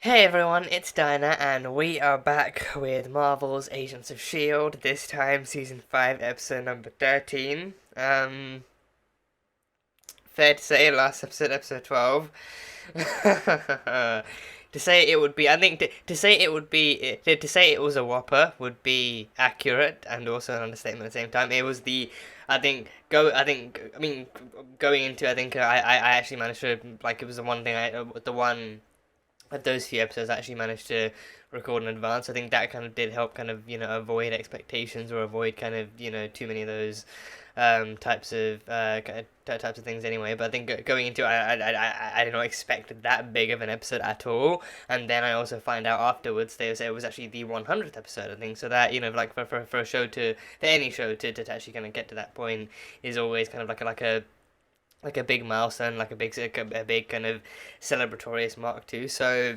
Hey everyone, it's Dinah, and we are back with Marvel's Agents of S.H.I.E.L.D., this time Season 5, Episode number 13. Fair to say, last episode, Episode 12. To say it would be, I think, to say it would be, to say it was a whopper would be accurate and also an understatement at the same time. It was the, I mean, going into, I actually managed to, like, it was the one thing the one of those few episodes I actually managed to record in advance. I think that kind of did help kind of, avoid expectations or avoid kind of, too many of those types of things anyway. But I think going into it, I did not expect that big of an episode at all. And then I also find out afterwards they say it was actually the 100th episode, I think. So that, like for a show for any show to actually kind of get to that point is always kind of like a big milestone, a big kind of celebratory mark too. So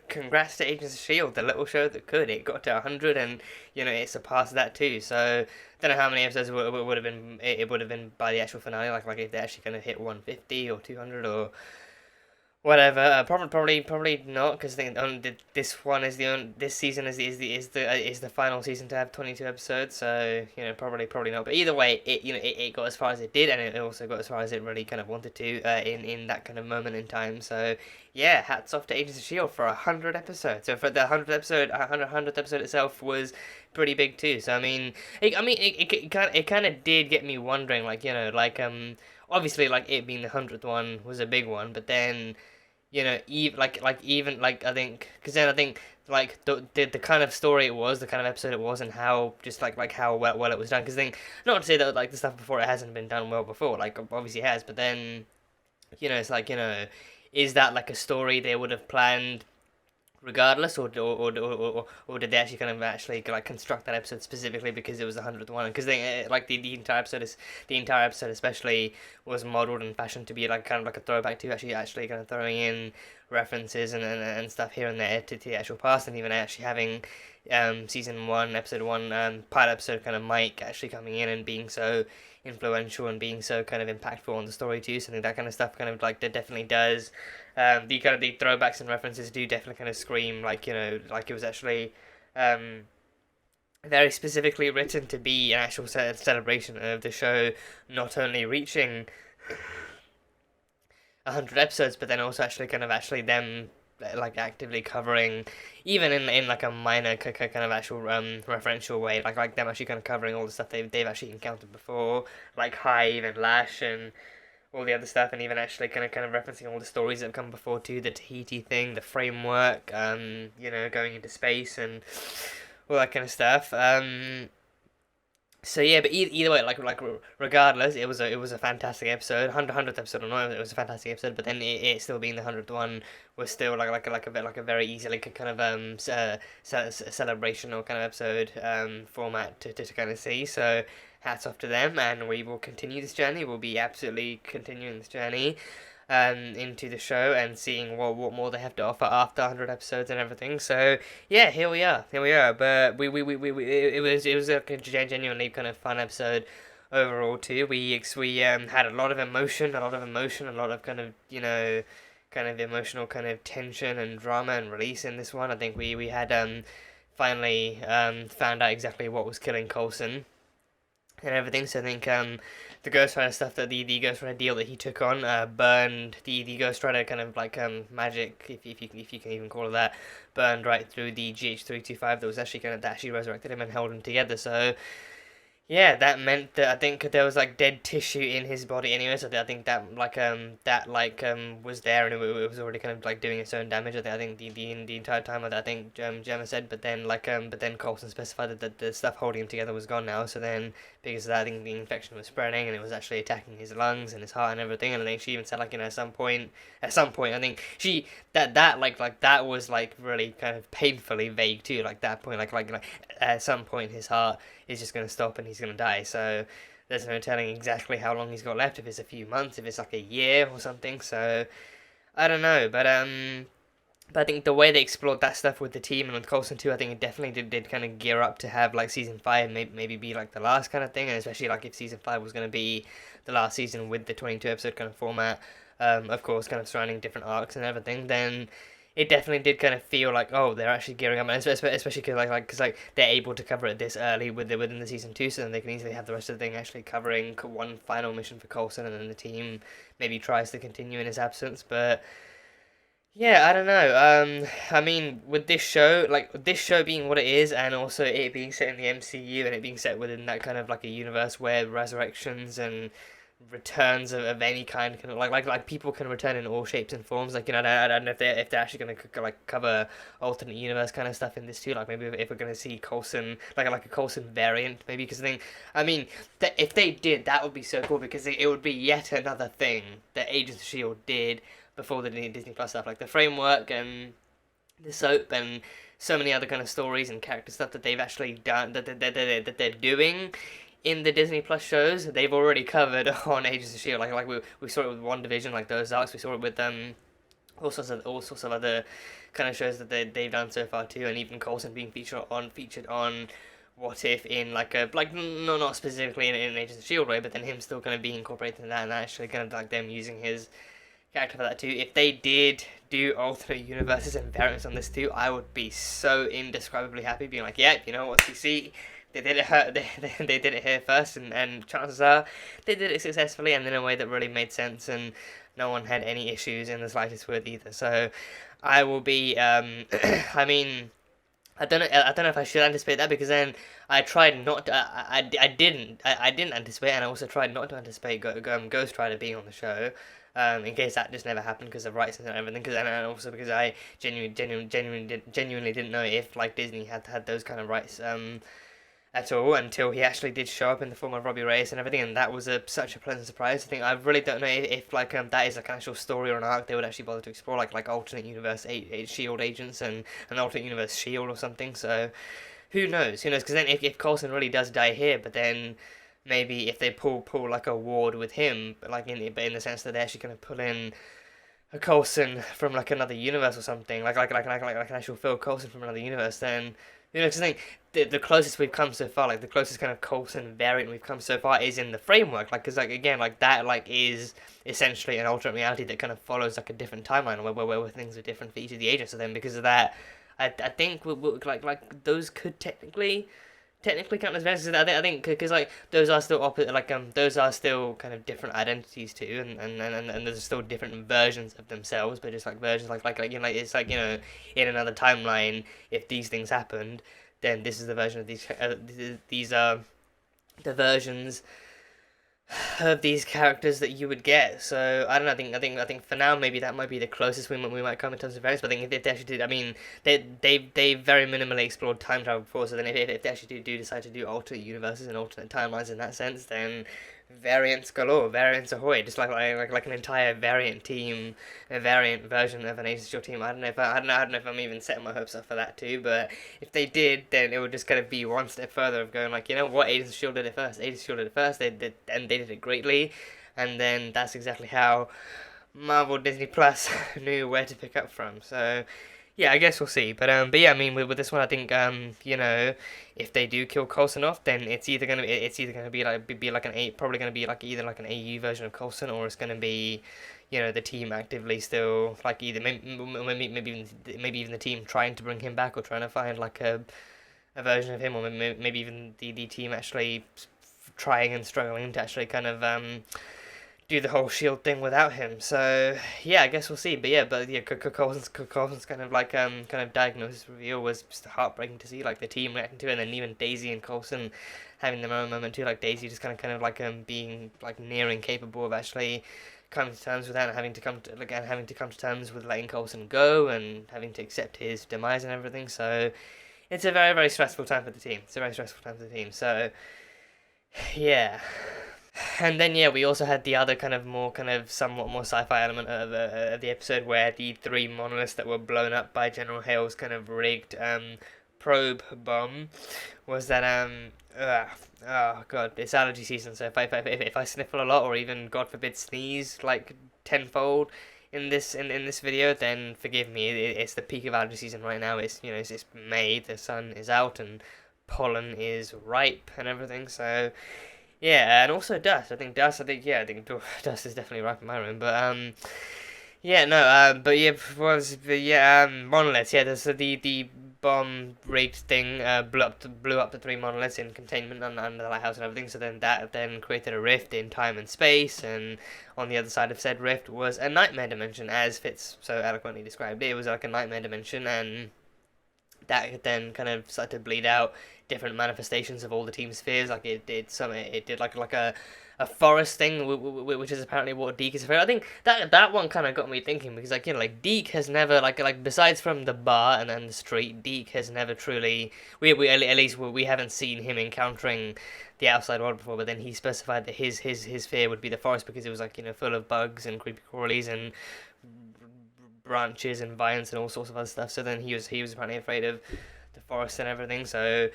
congrats to Agents of Shield, the little show that could. It got to 100, and it surpassed that too. So don't know how many episodes would have been. It would have been by the actual finale, like if they actually kind of hit 150 or 200 or whatever. Probably not, because this one is the only, this season is the final season to have 22 episodes. So probably not. But either way, it got as far as it did, and it also got as far as it really kind of wanted to in that kind of moment in time. So yeah, hats off to Agents of Shield for 100 episodes. So for the 100th episode itself was pretty big too. So it kind of did get me wondering, obviously, like, it being the 100th one was a big one, but then even like I think, because then I think like the kind of story it was, the kind of episode it was, and how just like how well it was done. Because I think, not to say that like the stuff before it hasn't been done well before, like obviously it has, but then it's like, is that like a story they would have planned regardless, or did they actually kind of actually like construct that episode specifically because it was the 100th one? Because they like the entire episode especially was modeled and fashioned to be like kind of like a throwback to actually kind of throwing in references and stuff here and there to the actual past, and even actually having season one, episode one, pilot episode kind of Mike actually coming in and being so influential and being so kind of impactful on the story too. So I think that kind of stuff kind of like that definitely does. The kind of the throwbacks and references do definitely kind of scream like, like it was actually very specifically written to be an actual celebration of the show not only reaching 100 episodes, but then also actually kind of actually them like actively covering, even in like a minor kind of actual referential way, like them actually kind of covering all the stuff they've actually encountered before, like Hive and Lash and all the other stuff, and even actually kind of referencing all the stories that have come before too, the Tahiti thing, the framework, going into space and all that kind of stuff. So yeah, but either way, regardless, it was a fantastic episode. 100th episode or not, it was a fantastic episode. But then it still being the 100th one was still like a very easy kind of celebrational kind of episode format to kind of see. So hats off to them, and we will continue this journey. We'll be absolutely continuing this journey into the show and seeing what more they have to offer after 100 episodes and everything. So yeah, here we are. But it was a genuinely kind of fun episode overall too. We had a lot of emotion, a lot of kind of kind of emotional kind of tension and drama and release in this one. I think we had finally found out exactly what was killing Coulson and everything. So I think the Ghost Rider stuff, that the Ghost Rider deal that he took on burned the Ghost Rider kind of like magic, if you can even call it that, burned right through the GH325 that was actually that actually resurrected him and held him together. So yeah, that meant that I think there was like dead tissue in his body anyway, so I think that was there, and it was already kind of like doing its own damage. I think the entire time of that, I think Gemma said, but then Coulson specified that the stuff holding him together was gone now. So then, because of that, I think the infection was spreading and it was actually attacking his lungs and his heart and everything. And I think she even said, like, at some point, I think she that was like really kind of painfully vague too. Like that point, like at some point his heart is just going to stop and he's going to die. So there's no telling exactly how long he's got left, if it's a few months, if it's like a year or something. So I don't know, but I think the way they explored that stuff with the team and with Coulson too, I think it definitely did kind of gear up to have like season 5 maybe be like the last kind of thing, and especially like if season 5 was going to be the last season with the 22 episode kind of format, of course kind of surrounding different arcs and everything, then it definitely did kind of feel like, oh, they're actually gearing up, and especially because like they're able to cover it this early within the season 2, so then they can easily have the rest of the thing actually covering one final mission for Coulson, and then the team maybe tries to continue in his absence. But yeah, I don't know. I mean, with this show being what it is, and also it being set in the MCU, and it being set within that kind of like a universe where resurrections and returns of any kind of like people can return in all shapes and forms. Like, I don't know if they're actually gonna like cover alternate universe kind of stuff in this too. Like maybe if we're gonna see Coulson like a Coulson variant, maybe, because I mean, that if they did, that would be so cool, because it would be yet another thing that Agents of Shield did before the Disney Plus stuff, like the framework and the soap and so many other kind of stories and character stuff that they've actually done, that they're doing in the Disney Plus shows. They've already covered on Agents of Shield. Like we saw it with WandaVision, like those arcs. We saw it with all sorts of other kind of shows that they've done so far too, and even Coulson being featured on What If, in no, not specifically in Agents of Shield way, but then him still kind of being incorporated in that, and actually kind of like them using his character for that too. If they did do alternate universes and variants on this too, I would be so indescribably happy, being like, yeah, you know what, CC, they did it. They did it here first, and chances are they did it successfully and in a way that really made sense, and no one had any issues in the slightest with either. So I will be. I mean, I don't know if I should anticipate that, because then I tried not to. I didn't anticipate, and I also tried not to anticipate Ghost Rider being on the show. In case that just never happened because of rights and everything, and also because I genuinely didn't know if like Disney had those kind of rights at all, until he actually did show up in the form of Robbie Reyes and everything, and that was such a pleasant surprise. I really don't know if like that is like an actual story or an arc they would actually bother to explore, like alternate universe Shield agents and an alternate universe Shield or something. So who knows? Because then if Coulson really does die here, but then maybe if they pull like a Ward with him, but like in the sense that they're actually going to pull in a Coulson from like another universe or something, like an actual Phil Coulson from another universe, then because I think the closest we've come so far, like the closest kind of Coulson variant we've come so far, is in the framework, like, because like again, like that like is essentially an alternate reality that kind of follows like a different timeline where things are different for each of the agents. So then because of that, I think like those could technically count as variants. I think because like those are still those are still kind of different identities too, and there's still different versions of themselves, but just like versions like it's like in another timeline, if these things happened, then this is the version of these are the versions of these characters that you would get. So I don't know. I think for now maybe that might be the closest we might come in terms of variants. But I think if they actually did, I mean, they very minimally explored time travel before. So then if they actually do decide to do alternate universes and alternate timelines in that sense, then variants galore, variants ahoy, just like an entire variant team, a variant version of an Agents of Shield team. I don't know if I'm even setting my hopes up for that too, but if they did, then it would just kind of be one step further of going like, what, Agents of Shield did it first. Agents of Shield did it first. They did it greatly, and then that's exactly how Marvel Disney Plus knew where to pick up from. So yeah, I guess we'll see. But yeah, I mean, with this one, I think if they do kill Coulson off, then it's either gonna be like probably gonna be like either like an AU version of Coulson, or it's gonna be the team actively still like either maybe even the team trying to bring him back, or trying to find like a version of him, or maybe even the team actually trying and struggling to actually kind of do the whole Shield thing without him. So yeah, I guess we'll see. But yeah, Coulson's kind of like kind of diagnosis reveal was just heartbreaking to see, like the team reacting to it, and then even Daisy and Coulson having their own moment too. Like Daisy just kind of like being like near incapable of actually coming to terms with that, and having to come to terms with letting Coulson go and having to accept his demise and everything. So it's a very, very stressful time for the team. So yeah. And then yeah, we also had the other somewhat more sci-fi element of the episode, where the 3 monoliths that were blown up by General Hale's kind of rigged probe bomb was that oh god, it's allergy season, so if I sniffle a lot, or even God forbid sneeze like tenfold in this video, then forgive me. It's the peak of allergy season right now. It's it's May, the sun is out, and pollen is ripe and everything. So yeah, and also dust. I think dust is definitely ripe in my room. But Yeah, no, but yeah, monoliths. Yeah, there's the bomb rigged thing blew up the three monoliths in containment under the lighthouse and everything. So then that then created a rift in time and space, and on the other side of said rift was a nightmare dimension, as Fitz so eloquently described it. It was like a nightmare dimension, and that then kind of started to bleed out different manifestations of all the team spheres. Like it did like a forest thing, which is apparently what Deke is afraid. I think that one kind of got me thinking, because like, like Deke has never like besides from the bar and then the street, Deke has never truly we at least we haven't seen him encountering the outside world before. But then he specified that his fear would be the forest, because it was like, full of bugs and creepy crawlies and branches and vines and all sorts of other stuff. So then he was apparently afraid of the forest and everything. So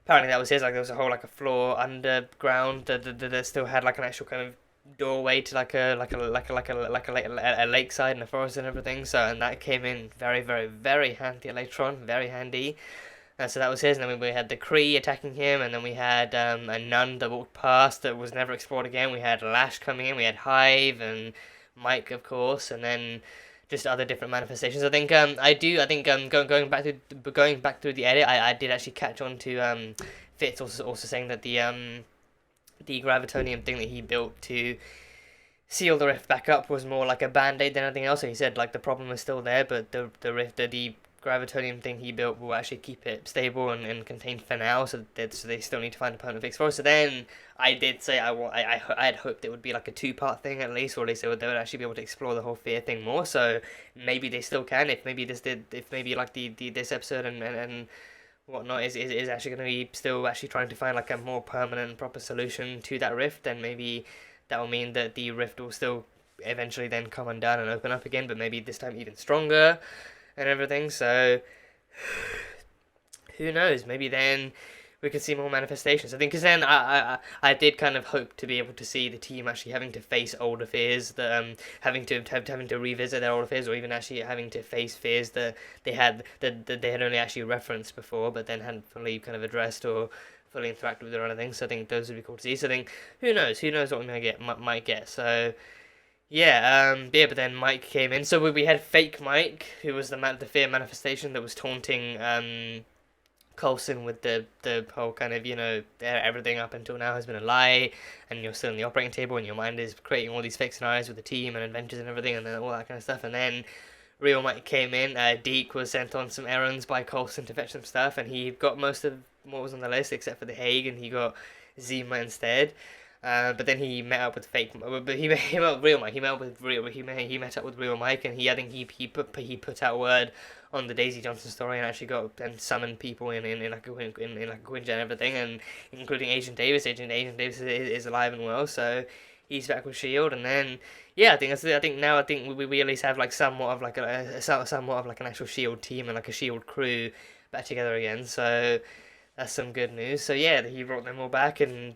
apparently that was his. Like, there was a whole like a floor underground that still had like an actual kind of doorway to a lakeside and a forest and everything. So, and that came in very, very, very handy later on. Very handy. So that was his, and then we had the Kree attacking him, and then we had a nun that walked past that was never explored again. We had Lash coming in, we had Hive and Mike, of course, and then just other different manifestations. I think going back through the edit, I did actually catch on to Fitz also saying that the gravitonium thing that he built to seal the rift back up was more like a band-aid than anything else. So he said like the problem is still there, but the gravitonium thing he built will actually keep it stable and contained for now. So they still need to find a permanent fix for it. So then I did say I had hoped it would be like a two-part thing at least, or at least they would actually be able to explore the whole fear thing more. So maybe they still can, if maybe like this episode and whatnot is actually going to be still actually trying to find like a more permanent and proper solution to that rift. Then maybe that will mean that the rift will still eventually then come undone and open up again, but maybe this time even stronger and everything. So who knows? Maybe then we could see more manifestations. I think, because then I did kind of hope to be able to see the team actually having to face older fears, that having to revisit their older fears, or even actually having to face fears that they had only actually referenced before, but then hadn't fully kind of addressed or fully interacted with or anything. So I think those would be cool to see. So I think who knows what we might get. So yeah, but then Mike came in. So we had fake Mike, who was the fear manifestation that was taunting Coulson with the whole kind of, everything up until now has been a lie, and you're still in the operating table, and your mind is creating all these fake scenarios with the team and adventures and everything, and then all that kind of stuff. And then real Mike came in. Deke was sent on some errands by Coulson to fetch some stuff, and he got most of what was on the list except for the Hague, and he got Zima instead. But then he met up with fake, but he met up with real Mike. He met up with real Mike, and I think he put out word on the Daisy Johnson story, and actually got and summoned people in like a Quinja and everything, and including Agent Davis. Agent Davis is alive and well, so he's back with Shield. And then I think we at least have like somewhat of like an actual Shield team and like a Shield crew back together again. So that's some good news. So yeah, he brought them all back, and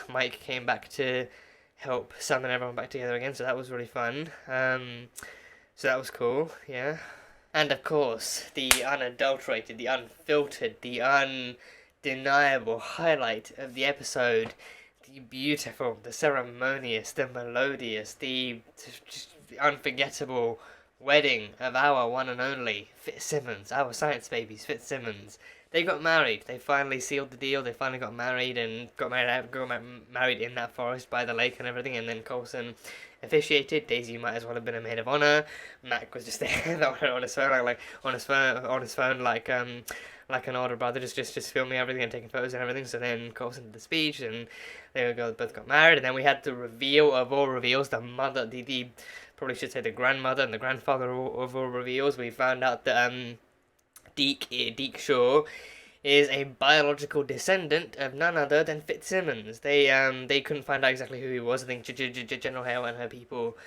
Mike came back to help summon everyone back together again. So that was really fun. So that was cool. Yeah, and of course the unadulterated, the unfiltered, the undeniable highlight of the episode, the beautiful, the ceremonious, the melodious, the unforgettable wedding of our one and only Fitzsimmons, our science babies, Fitzsimmons. They got married. They finally sealed the deal. They finally got married and got married in that forest by the lake and everything. And then Coulson officiated. Daisy might as well have been a maid of honor. Mac was just there on his phone, like an older brother, just filming everything and taking photos and everything. So then Coulson did the speech, and they both got married. And then we had the reveal of all reveals. The mother, the probably should say the grandmother and the grandfather of all reveals. We found out that Deke Shaw is a biological descendant of none other than Fitzsimmons. They couldn't find out exactly who he was. I think General Hale and her people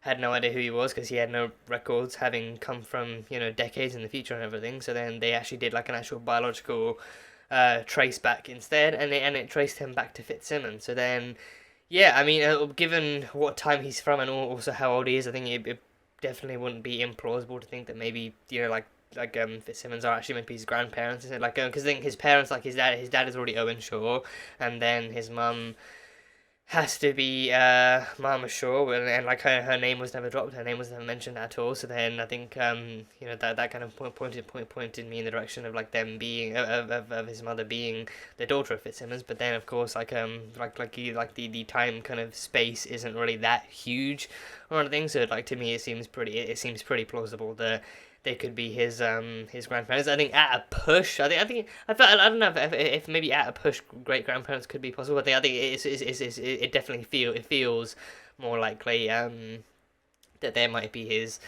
had no idea who he was, because he had no records, having come from decades in the future and everything. So then they actually did like an actual biological trace back instead, and it traced him back to Fitzsimmons. So then given what time he's from and also how old he is, I think it definitely wouldn't be implausible to think that maybe Fitzsimmons are actually meant to be his grandparents, because I think his parents, like his dad is already Owen Shaw, and then his mum has to be Mama Shaw, and like her name was never dropped, her name was never mentioned at all. So then I think you know, that kind of pointed me in the direction of like them being of his mother being the daughter of Fitzsimmons. But then of course the time kind of space isn't really that huge or anything. So like to me it seems pretty plausible that they could be his grandparents. I think at a push, I don't know if maybe at a push great grandparents could be possible. I think it definitely feels more likely that there might be his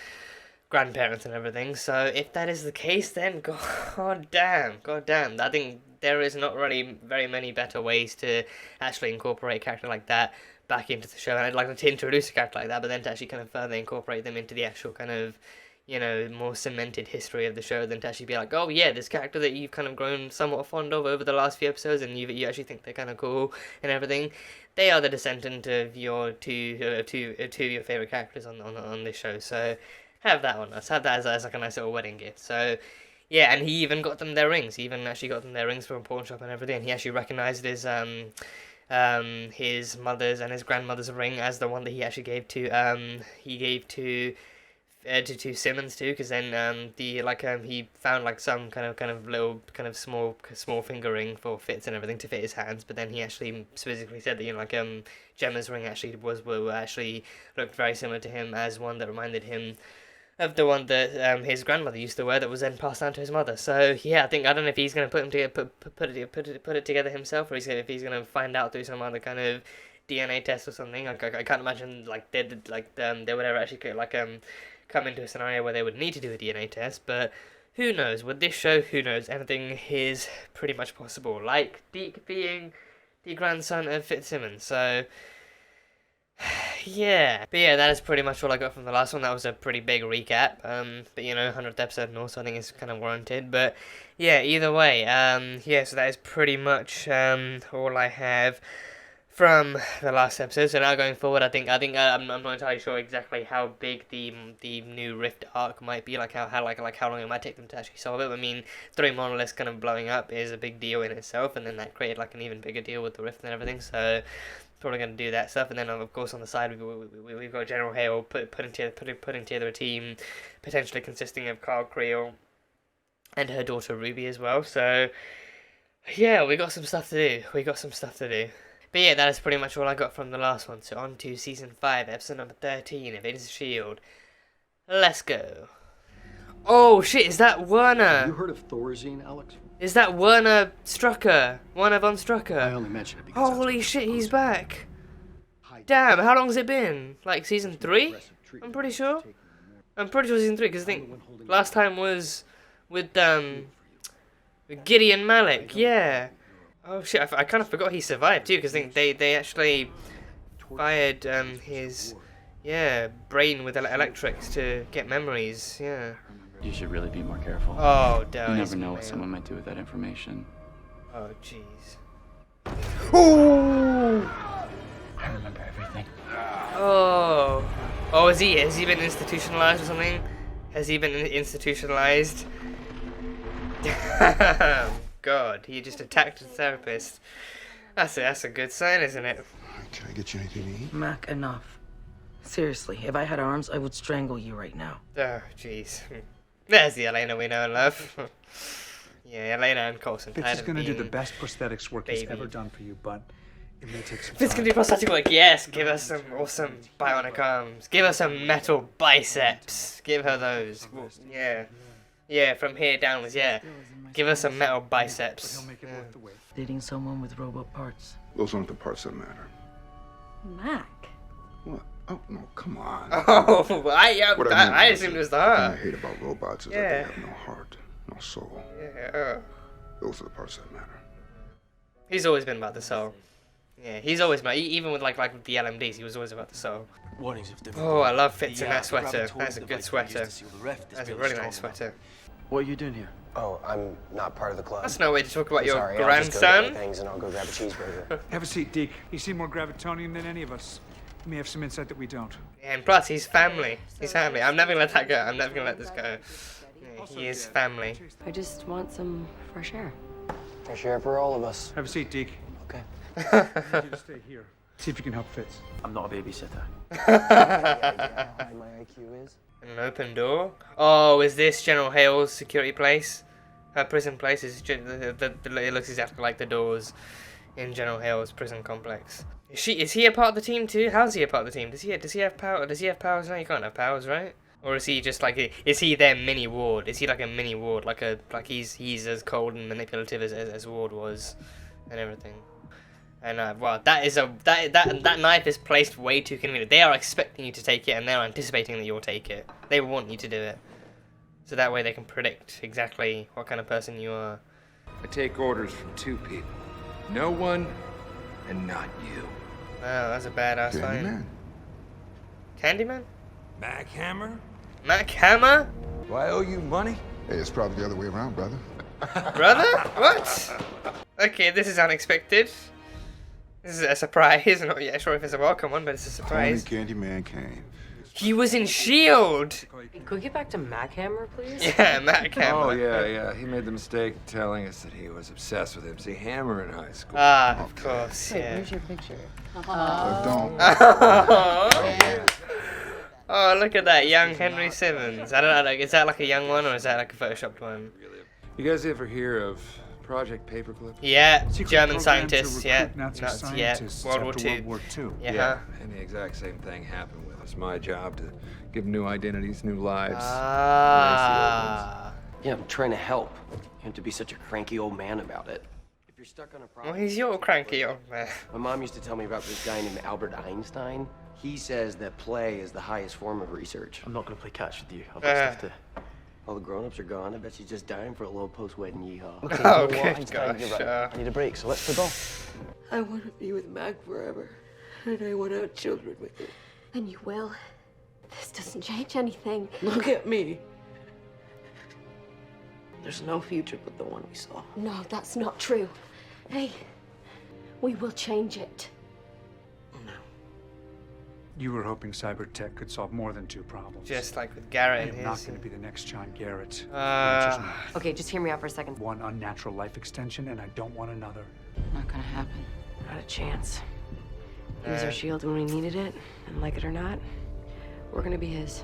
grandparents and everything. So if that is the case, then god damn, I think there is not really very many better ways to actually incorporate a character like that back into the show. And I'd like to introduce a character like that, but then to actually kind of further incorporate them into the actual kind of, you know, more cemented history of the show, than to actually be like, oh yeah, this character that you've kind of grown somewhat fond of over the last few episodes, and you actually think they're kind of cool and everything. They are the descendant of your two of your favorite characters on this show. So have that on us. Have that as like a nice little wedding gift. So yeah, and he even got them their rings. He even actually got them their rings from a pawn shop and everything. He actually recognized his mother's and his grandmother's ring as the one that he actually gave to Simmons too, because then he found like some kind of little kind of small finger ring for Fitz and everything to fit his hands, but then he actually specifically said that, you know, like Gemma's ring actually actually looked very similar to him as one that reminded him of the one that his grandmother used to wear, that was then passed down to his mother. So yeah, I don't know if he's gonna put it together himself, or if he's gonna find out through some other kind of DNA test or something. I can't imagine like they would ever actually come into a scenario where they would need to do a DNA test, but who knows? With this show, who knows? Anything is pretty much possible. Like Deke being the grandson of Fitzsimmons. So yeah. But yeah, that is pretty much all I got from the last one. That was a pretty big recap. But you know, 100th episode and all, so I think it's kind of warranted. But yeah, either way, yeah, so that is pretty much all I have from the last episode. So now going forward, I think I'm not entirely sure exactly how big the new Rift arc might be, like how long it might take them to actually solve it. I mean, 3 monoliths kind of blowing up is a big deal in itself, and then that created like an even bigger deal with the Rift and everything. So probably going to do that stuff, and then of course on the side we've got General Hale putting together a team potentially consisting of Carl Creel and her daughter Ruby as well. So yeah, we got some stuff to do. But yeah, that is pretty much all I got from the last one. So on to Season 5, Episode number 13 of Agents of S.H.I.E.L.D. Let's go. Oh shit, is that Werner? Have you heard of Thorazine, Alex? Is that Werner Strucker? Werner von Strucker? I only mention it because holy shit, he's back. Damn, how long has it been? Like Season 3? I'm pretty sure. Season 3, because I think last time was with Gideon Malik, yeah. Oh shit, I kind of forgot he survived too, because I think they actually fired his brain with electrics to get memories, yeah. You should really be more careful. Oh, damn. You never know what someone might do with that information. Oh, jeez. Oh! I remember everything. Oh. Oh, has he been institutionalized or something? Has he been institutionalized? God, he just attacked a therapist. That's a good sign, isn't it? Can I get you anything to eat? Mac, enough. Seriously, if I had arms, I would strangle you right now. Oh, jeez. There's the Elena we know and love. Yeah, Elena and Coulson. Fitz is going to do the best prosthetics work he's ever done for you, but it may take some time. Fitz can do prosthetic work, yes. Give us some awesome bionic arms. Give us some metal biceps. Give her those. Yeah. Yeah, from here downwards, yeah. Give us some metal biceps. He'll make it worth the wait. Dating someone with robot parts. Those aren't the parts that matter. Mac. What? Oh, no, come on. Oh, What I assumed it was the The thing heart. I hate about robots is that they have no heart, no soul. Yeah. Those are the parts that matter. He's always been about the soul. Yeah, he's always about, even with like the LMDs, he was always about the soul. Warnings if Oh, I love Fitz in that sweater. That's a good sweater. That's a really nice sweater. What are you doing here? Oh, I'm not part of the club. That's no way to talk about your Sorry, I'll just go get grandson. my things and I'll go grab a cheeseburger. Have a seat, Deke. You seem more gravitonian than any of us. You may have some insight that we don't. Yeah, and plus, he's family. He's family. I'm never gonna let that go. I'm never gonna let this go. Yeah, he is family. I just want some fresh air. Fresh air for all of us. Have a seat, Deke. Okay. I need you to stay here. See if you can help Fitz. I'm not a babysitter. How high my IQ is? An open door? Oh, is this General Hale's security place? Her prison place is it looks exactly like the doors in General Hale's prison complex. Is he a part of the team too? How's he a part of the team? Does he have power? Does he have powers? No, he can't have powers, right? Or is he just like is he their mini Ward? Is he like a mini Ward, like he's as cold and manipulative as Ward was, and everything? And well, that knife is placed way too convenient. They are expecting you to take it, and they're anticipating that you'll take it. They want you to do it, so that way they can predict exactly what kind of person you are. I take orders from two people. No one, and not you. Wow, that's a badass line. Candyman? Mac Hammer? Mac Hammer? Do I owe you money? Hey, it's probably the other way around, brother. Brother? What? Okay, this is unexpected. This is a surprise. I'm not yet sure if it's a welcome one, but it's a surprise. Only Candyman came. He was in S.H.I.E.L.D. Could we get back to Mac Hammer, please? Yeah, Mac Hammer. Oh, yeah. He made the mistake of telling us that he was obsessed with MC Hammer in high school. Ah, of course, yeah. Where's your picture? Don't. Oh, look at that young Henry Simmons. I don't know, like, is that like a young one or is that like a photoshopped one? You guys ever hear of Project Paperclip? Yeah, Secret German program to scientists, yeah. recruit Nazi Nazis, yeah. scientists World War after II. World War II. Yeah. And the exact same thing happened with us. My job to give new identities, new lives. Ah. Yeah, I'm trying to help. You don't have to be such a cranky old man about it. If you're stuck on a problem... Well, he's your cranky old man. My mom used to tell me about this guy named Albert Einstein. He says that play is the highest form of research. I'm not gonna play catch with you. I've got stuff to. All the grown-ups are gone. I bet she's just dying for a little post-wedding yeehaw. Okay, Oh, you know what, good Einstein, gosh, you're right. I need a break, so let's play ball. I want to be with Mac forever, and I want to have children with him. And you will. This doesn't change anything. Look at me. There's no future but the one we saw. No, that's not true. Hey, we will change it. No. You were hoping cyber-tech could solve more than two problems. Just like with I Garrett am and not his. going to be the next John Garrett. The answer's no. Okay, just hear me out for a second. One unnatural life extension, and I don't want another. Not gonna happen. Not a chance. He was our shield when we needed it, and like it or not, we're gonna be his.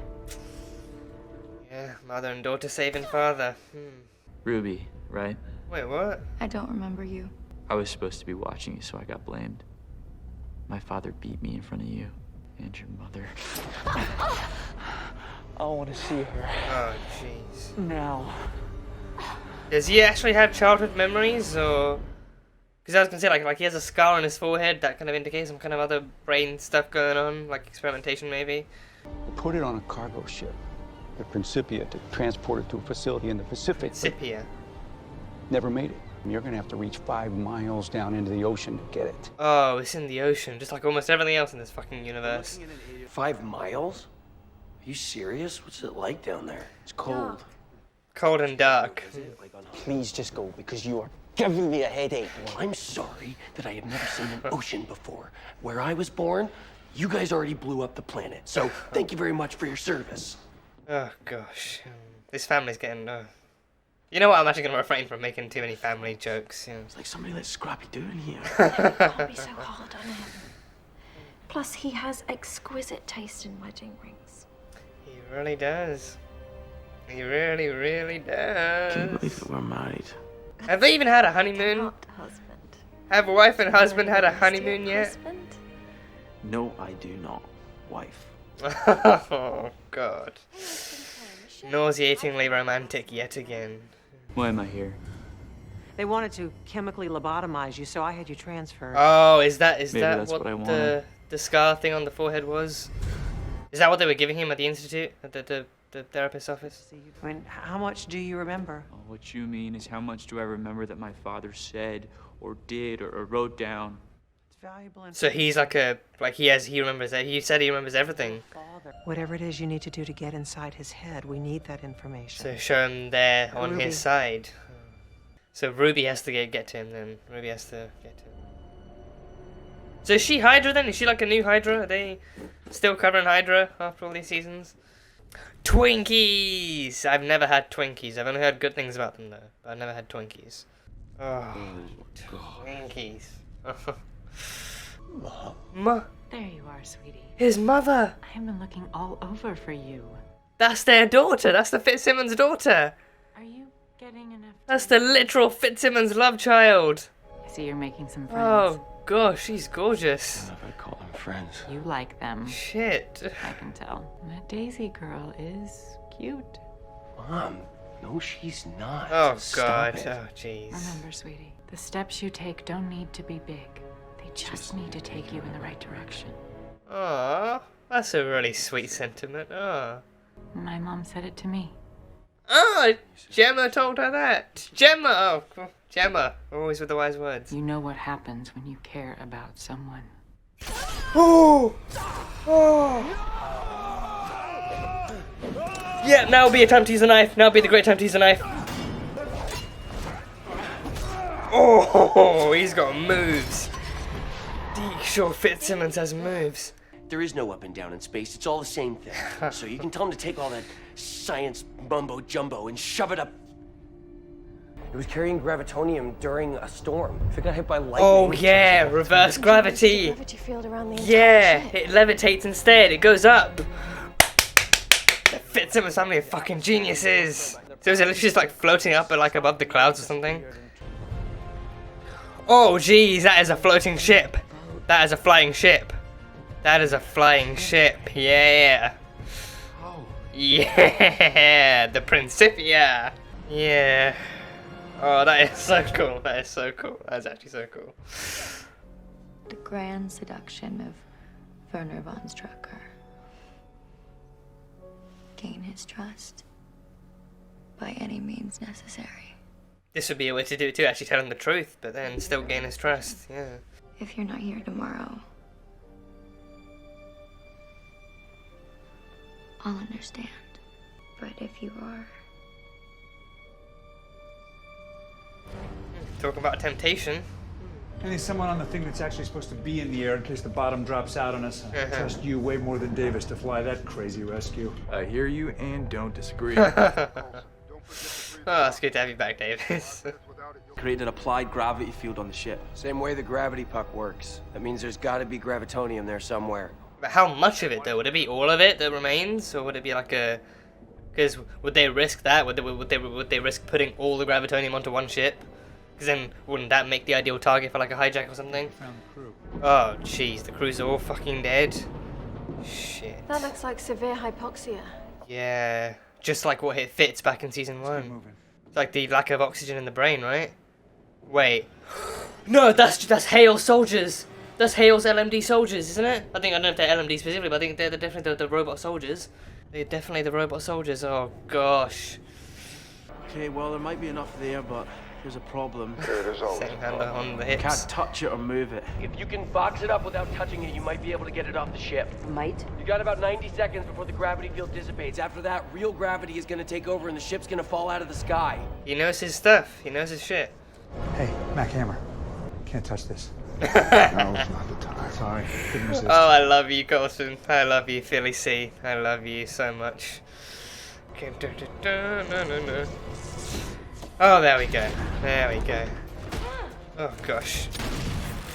Yeah, mother and daughter saving father. Ruby, right? Wait, what? I don't remember you. I was supposed to be watching you, so I got blamed. My father beat me in front of you and your mother. I want to see her. Oh, jeez. Now. Does he actually have childhood memories, or? Because I was gonna say, like he has a scar on his forehead that kind of indicates some kind of other brain stuff going on, like experimentation maybe. Put it on a cargo ship, the Principia, to transport it to a facility in the Pacific. Principia. Never made it. You're gonna have to reach 5 miles down into the ocean to get it. Oh, it's in the ocean, just like almost everything else in this fucking universe. 5 miles? Are you serious? What's it like down there? It's cold. Cold and dark. Please just go, because you are giving me a headache. Well, I'm sorry that I have never seen an ocean before. Where I was born, you guys already blew up the planet. So thank you very much for your service. Oh gosh, this family's getting. You know what? I'm actually gonna refrain from making too many family jokes. It's like somebody let Scrappy do in here. Don't be so hard on him. Plus, he has exquisite taste in wedding rings. He really does. He really, really does. Can't believe that we're married. Have they even had a honeymoon? Not husband. Have wife and husband had a honeymoon yet? Husband? No, I do not. Wife. Oh God. Nauseatingly romantic yet again. Why am I here? They wanted to chemically lobotomize you, so I had you transferred. Oh, is that Maybe that that's what what I the wanted. scar thing on the forehead was? Is that what they were giving him at the institute, at the therapist's office? I mean, how much do you remember? Oh, what you mean is how much do I remember that my father said or did or wrote down? It's valuable information. So he's he remembers that. He said he remembers everything. Whatever it is you need to do to get inside his head, we need that information. So show him there on Ruby. his side. So Ruby has to get to him then. Ruby has to get to him. So is she Hydra then? Is she like a new Hydra? Are they still covering Hydra after all these seasons? Twinkies! I've never had Twinkies. I've only heard good things about them though. But I've never had Twinkies. Oh, Twinkies. There you are, sweetie. His mother. I have been looking all over for you. That's their daughter. That's the Fitzsimmons' daughter. Are you getting enough? That's the literal Fitzsimmons love child. I see you're making some friends. Oh gosh, she's gorgeous. I don't know if I'd call them friends. You like them. Shit. I can tell. That Daisy girl is cute. Mom, no, she's not. Oh Stop god. it. Oh jeez. Remember, sweetie, the steps you take don't need to be big. They just need to take you in the right direction. Aww, that's a really sweet sentiment. Oh. My mom said it to me. Oh, Gemma told her that. Gemma. Oh, cool. Gemma. Always with the wise words. You know what happens when you care about someone. Oh. Oh. Yeah, now would be a time to use a knife. Now would be the great time to use a knife. Oh, he's got moves. Sure, Fitzsimmons has moves. There is no up and down in space. It's all the same thing. So you can tell him to take all that science mumbo jumbo and shove it up. It was carrying gravitonium during a storm. If it got hit by lightning. Oh yeah, reverse gravity. Gravity field around the entire Yeah, ship. it levitates instead. It goes up. The Fitzsimmons family of fucking geniuses. So is it literally just like floating up but like above the clouds or something? Oh jeez, that is a floating ship. That is a flying ship. That is a flying ship. Yeah. Yeah. The Principia. Yeah. Oh, that is so cool. That is so cool. That is actually so cool. The grand seduction of Werner von Strucker. Gain his trust by any means necessary. This would be a way to do it too, actually tell him the truth, but then still gain his trust. Yeah. If you're not here tomorrow, I'll understand. But if you are... Talk about temptation. I need someone on the thing that's actually supposed to be in the air in case the bottom drops out on us. I trust you way more than Davis to fly that crazy rescue. I hear you and don't disagree. Oh, it's good to have you back, Davis. Created an applied gravity field on the ship. Same way the gravity puck works. That means there's got to be gravitonium there somewhere. But how much of it, though? Would it be all of it that remains? Or would it be like a... Because would they risk that? Would they risk putting all the gravitonium onto one ship? Because then wouldn't that make the ideal target for like a hijack or something? Found the crew. Oh, jeez. The crews are all fucking dead. Shit. That looks like severe hypoxia. Yeah. Just like what hit Fitz back in season 1. It's like the lack of oxygen in the brain, right? Wait. No, that's Hale's soldiers. That's Hale's LMD soldiers, isn't it? I don't know if they're LMD specifically, but I think they're definitely the robot soldiers. They're definitely the robot soldiers. Oh gosh. Okay, well there might be enough there, but there's a problem. Second hand on the hips. Can't touch it or move it. If you can box it up without touching it, you might be able to get it off the ship. Might? You got about 90 seconds before the gravity field dissipates. After that, real gravity is going to take over and the ship's going to fall out of the sky. He knows his stuff. He knows his shit. Hey, Mac Hammer. Can't touch this. Now's not the time. Sorry, couldn't resist. Oh, I love you, Colson. I love you, Philly C. I love you so much. Okay, no. Oh, there we go. There we go. Oh gosh.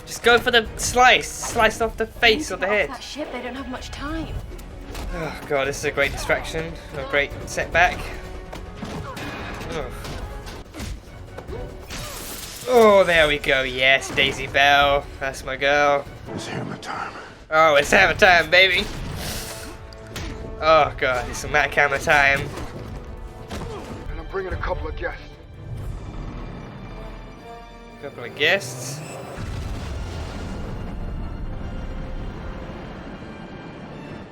Just go for the slice. Slice off the face or the head. That ship, they don't have much time. Oh god, this is a great distraction. A great setback. Oh, there we go. Yes, Daisy Bell. That's my girl. It's hammer time. Oh, it's hammer time, baby. Oh god, it's Mac Hammer time. And I'm bringing a couple of guests. Couple of guests.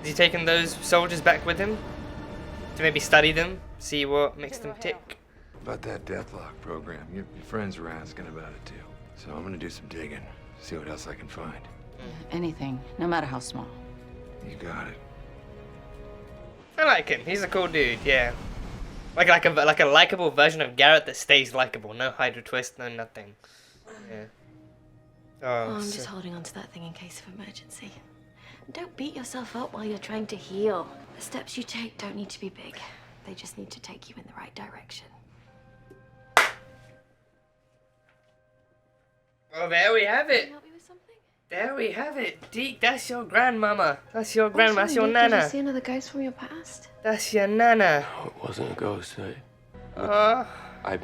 Is he taking those soldiers back with him? To maybe study them? See what makes them tick? About that Deathlock program, your friends were asking about it too. So I'm gonna do some digging, see what else I can find. Anything, no matter how small. You got it. I like him. He's a cool dude, yeah. Like a likable version of Garrett that stays likable. No Hydra twist, no nothing. Yeah. Oh, I'm just holding on to that thing in case of emergency. Don't beat yourself up while you're trying to heal. The steps you take don't need to be big. They just need to take you in the right direction. Well, there we have Can it. you help me with something? There we have it. Deke, that's your grandmama. That's your grandma. That's your Did nana. you see another ghost from your past? That's your nana. No, it wasn't a ghost. Uh, They're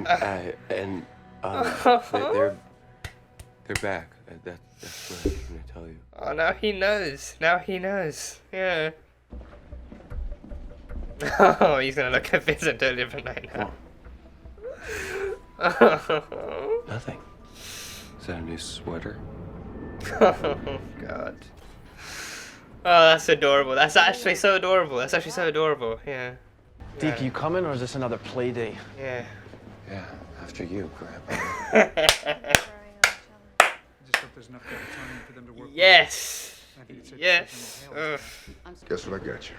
back. That's what I'm gonna tell you. Oh, now he knows. Now he knows. Yeah. Oh, he's gonna look at Vince and totally different night now. Nothing. Is that a new sweater? Oh, God. Oh, that's adorable. That's actually so adorable. That's actually so adorable. Yeah. Deke, you coming or is this another play day? Yeah. Yeah, after you, Grandpa. Yes. Yes. Guess what I got you?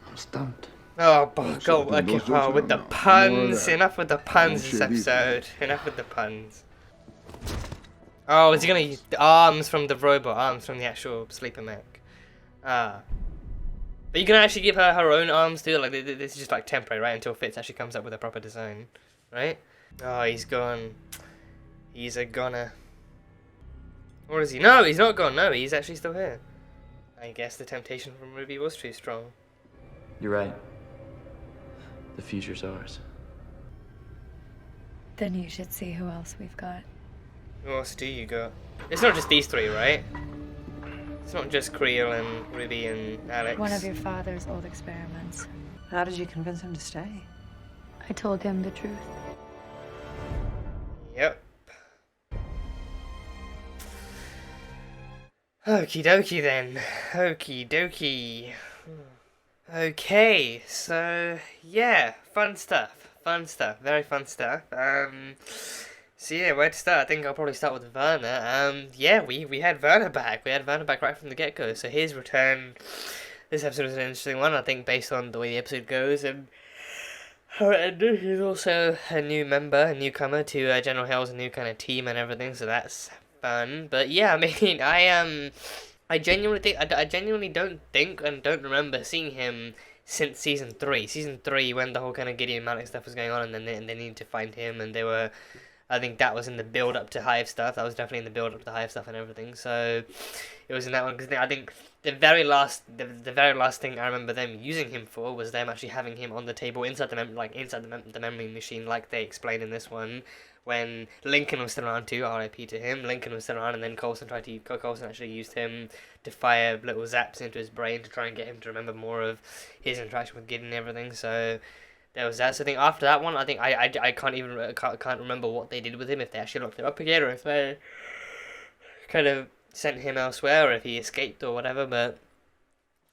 I'm stumped. Oh, go okay, oh, with the puns. Enough with the puns this episode. Enough with the puns. Oh, is he gonna use the arms from the robot? Arms from the actual sleeper mech. Ah. But you can actually give her her own arms too. Like this is just like temporary, right? Until Fitz actually comes up with a proper design, right? Oh, he's gone. He's a goner. Or is he? No, he's not gone. No, he's actually still here. I guess the temptation from Ruby was too strong. You're right. The future's ours. Then you should see who else we've got. Who else do you got? It's not just these three, right? It's not just Creel and Ruby and Alex. One of your father's old experiments. How did you convince him to stay? I told him the truth. Yep. Okie dokie then. Okie dokie. Okay, so yeah, fun stuff. Fun stuff. Very fun stuff. So yeah, where to start? I think I'll probably start with Werner. Yeah, we had Werner back. We had Werner back right from the get-go. So his return, this episode was an interesting one, I think, based on the way the episode goes and how it ended. He's also a new member, a newcomer to General Hell's new kind of team and everything, so that's fun. But yeah, I mean, I genuinely don't think and don't remember seeing him since season 3. Season 3, when the whole kind of Gideon Malik stuff was going on, and then they needed to find him, and they were, I think that was in the build up to Hive stuff. That was definitely in the build up to Hive stuff and everything. So it was in that one because I think the very last thing I remember them using him for was them actually having him on the table inside the memory machine, like they explained in this one. When Lincoln was still around too, RIP to him. Lincoln was still around, and then Coulson actually used him to fire little zaps into his brain to try and get him to remember more of his interaction with Gideon and everything. So there was that. So I think after that one, I think I can't remember what they did with him, if they actually locked him up again, or if they kind of sent him elsewhere, or if he escaped or whatever. But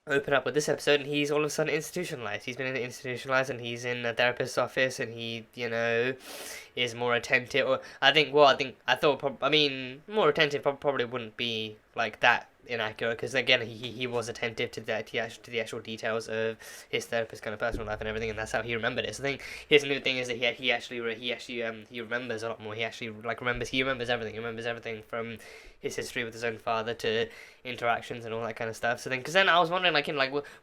open up with this episode, and he's all of a sudden institutionalized. He's been institutionalized, and he's in a therapist's office, and he, is more attentive. Or more attentive probably wouldn't be like that inaccurate, because again, he was attentive to the actual details of his therapist's kind of personal life and everything, and that's how he remembered it. So I think his new thing is that he remembers a lot more. He actually remembers everything. He remembers everything from his history with his own father to interactions and all that kind of stuff. So then, because then I was wondering,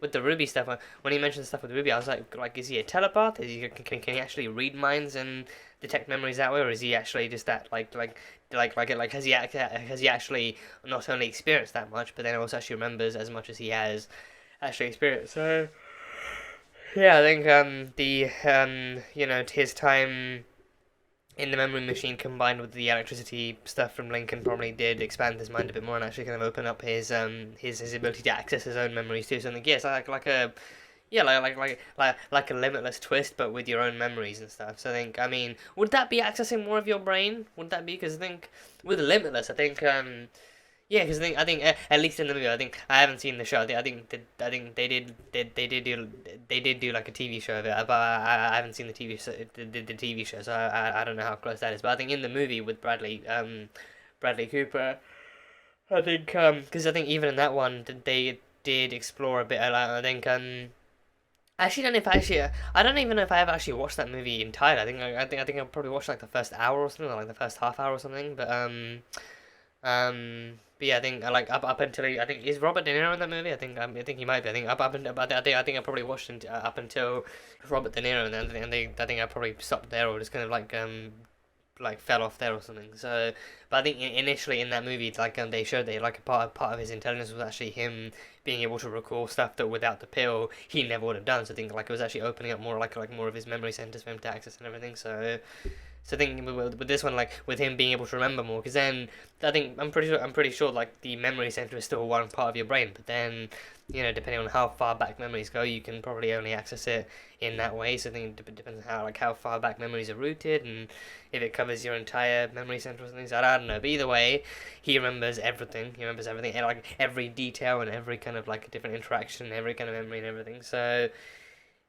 with the Ruby stuff, when he mentioned stuff with Ruby, I was like, is he a telepath? Can he actually read minds and detect memories that way, or is he actually just that has he actually not only experienced that much, but then also actually remembers as much as he has actually experienced? So yeah, I think his time in the memory machine combined with the electricity stuff from Lincoln probably did expand his mind a bit more and actually kind of open up his ability to access his own memories too. So I think it's like a limitless twist, but with your own memories and stuff. So I think, would that be accessing more of your brain? Would that be? Because I think with limitless, I think, because I think at least in the movie, I think I haven't seen the show. I think they did do like a TV show of it, but I haven't seen the TV show, so I don't know how close that is. But I think in the movie with Bradley Cooper, I think because I think even in that one they did explore a bit. I think I don't even know if I ever actually watched that movie entirely. I think I probably watched like the first hour or something, or like the first half hour or something. But yeah, I think up until I think is Robert De Niro in that movie. I think he might be. I think I think I probably watched it up until Robert De Niro, and then I think I probably stopped there, or just kind of like fell off there or something. So, But I think initially in that movie, like they showed that like a part of his intelligence was actually him being able to recall stuff that without the pill he never would have done. So I think like it was actually opening up more like more of his memory centers for him to access and everything. So I think with this one, like with him being able to remember more, because then I think I'm pretty sure like the memory center is still one part of your brain, but then depending on how far back memories go, you can probably only access it in that way. So I think it depends on how far back memories are rooted, and if it covers your entire memory center or something. So I don't know, but either way, he remembers everything. He remembers everything, and like every detail and every kind of like different interaction, every kind of memory and everything. So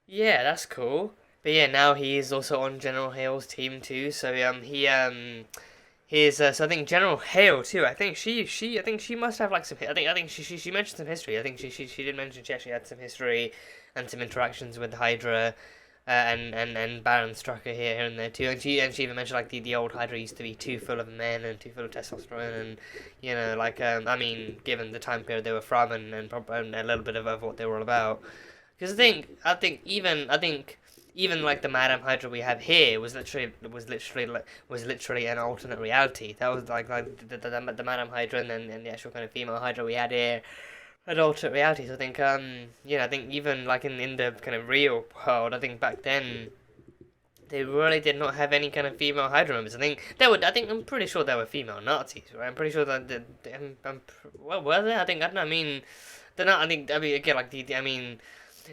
yeah, that's cool. But yeah, now he is also on General Hale's team too. So so I think General Hale too. I think she must have like some. I think she mentioned some history. I think she did mention she actually had some history and some interactions with Hydra, and Baron Strucker here and there too. And she even mentioned like the old Hydra used to be too full of men and too full of testosterone, and like I mean, given the time period they were from and a little bit of what they were all about. Because I think even like the Madam Hydra we have here was literally an alternate reality. That was like the Madam Hydra and then the actual kind of female Hydra we had here, an alternate reality. So I think I think even like in the kind of real world, I think back then they really did not have any kind of female Hydra members. I'm pretty sure there were female Nazis, right? I'm pretty sure that well, were there? I don't know. I mean, they're not. Again, like I mean.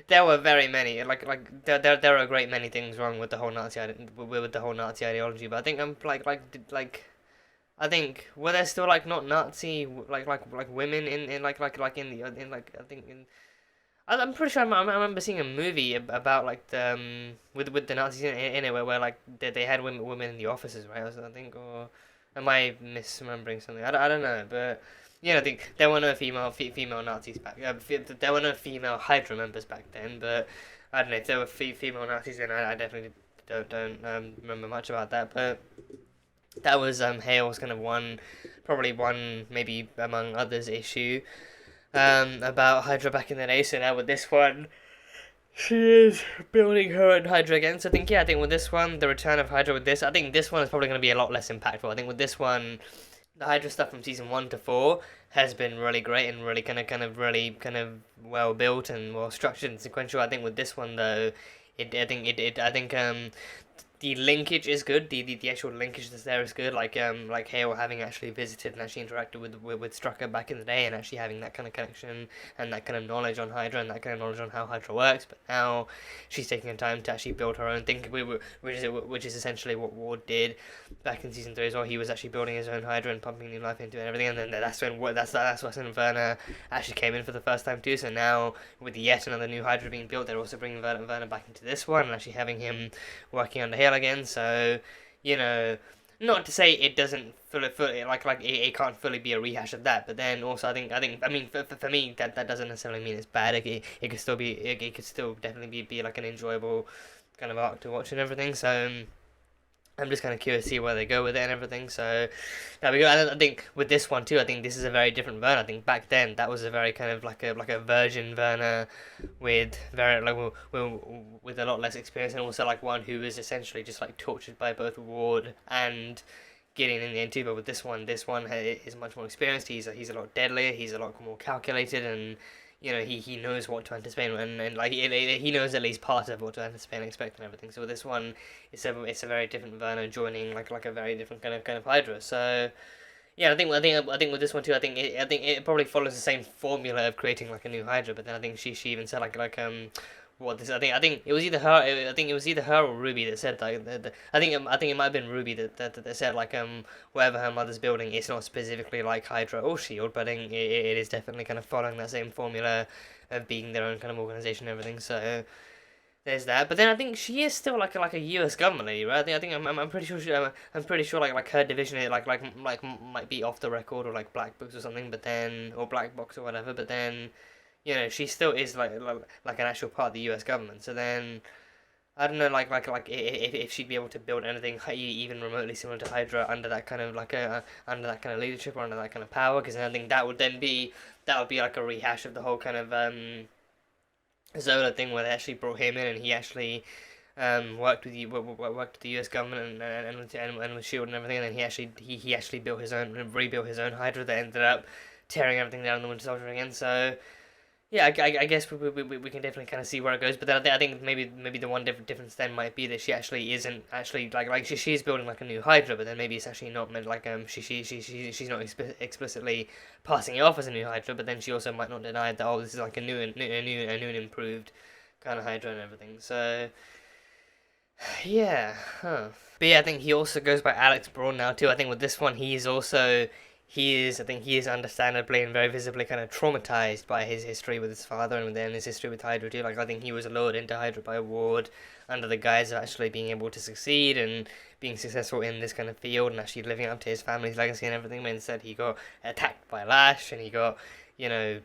There were very many, like there are a great many things wrong with the whole Nazi ideology, but I think I think were there still like not Nazi like women in I'm pretty sure I remember seeing a movie about like the with the Nazis in it where like they had women in the offices, right? I think, or am I misremembering something? I don't know, but. I think there were no female Nazis back. There were no female Hydra members back then. But I don't know if there were female Nazis. Then I definitely don't remember much about that. But that was Hale's kind of probably one maybe among others issue about Hydra back in the day. So now with this one, she is building her own Hydra again. So I think with this one, the return of Hydra with this, I think this one is probably going to be a lot less impactful. I think with this one. The Hydra stuff from season 1 to 4 has been really great and really kind of well built and well structured and sequential. I think with this one though, I think the linkage is good. The actual linkage that's there is good. Like Hale having actually visited and actually interacted with Strucker back in the day and actually having that kind of connection and that kind of knowledge on Hydra and that kind of knowledge on how Hydra works. But now she's taking the time to actually build her own thing, which is essentially what Ward did back in season 3 as well. He was actually building his own Hydra and pumping new life into it and everything. And then that's when Werner actually came in for the first time too. So now with yet another new Hydra being built, they're also bringing Werner back into this one and actually having him working under Hale again. So not to say it doesn't fully like it can't fully be a rehash of that, but then also I mean for me that doesn't necessarily mean it's bad. It could still be it could still definitely be like an enjoyable kind of arc to watch and everything. So I'm just kind of curious to see where they go with it and everything. So there we go. I think with this one too, I think this is a very different Werner. I think back then that was a very kind of like a virgin Werner with with a lot less experience, and also like one who was essentially just like tortured by both Ward and Gideon in the end too. But with this one is much more experienced. He's a lot deadlier. He's a lot more calculated, and he knows what to anticipate and like he knows at least part of what to anticipate and expect and everything. So with this one, it's a very different Werner joining like a very different kind of Hydra. So yeah, I think with this one too, I think it probably follows the same formula of creating like a new Hydra. But then I think she even said I think it was either her or Ruby that said like I think it might have been Ruby that said like whatever her mother's building, it's not specifically like Hydra or Shield, but it is definitely kind of following that same formula of being their own kind of organization and everything. So there's that. But then I think she is still like a US government lady, right? I'm pretty sure like her division like might be off the record or like Black Books or something, but then or Black Box or whatever, but then. She still is like an actual part of the U.S. government. So then, I don't know, like if she'd be able to build anything even remotely similar to Hydra under that kind of under that kind of leadership or under that kind of power, because I think that would be like a rehash of the whole kind of Zola thing where they actually brought him in and he actually worked with the U.S. government and with Shield and everything, and then he actually rebuilt his own Hydra that ended up tearing everything down in the Winter Soldier again. So yeah, I guess we can definitely kind of see where it goes. But then I think maybe the one difference then might be that she actually isn't actually she's building like a new Hydra, but then maybe it's actually not meant like she's not explicitly passing it off as a new Hydra, but then she also might not deny that this is like a new and improved kind of Hydra and everything. So yeah, But yeah, I think he also goes by Alex Braun now too. I think with this one he is understandably and very visibly kind of traumatized by his history with his father and then his history with Hydra too. Like, I think he was lured into Hydra by Ward under the guise of actually being able to succeed and being successful in this kind of field and actually living up to his family's legacy and everything. But instead he got attacked by Lash and he got,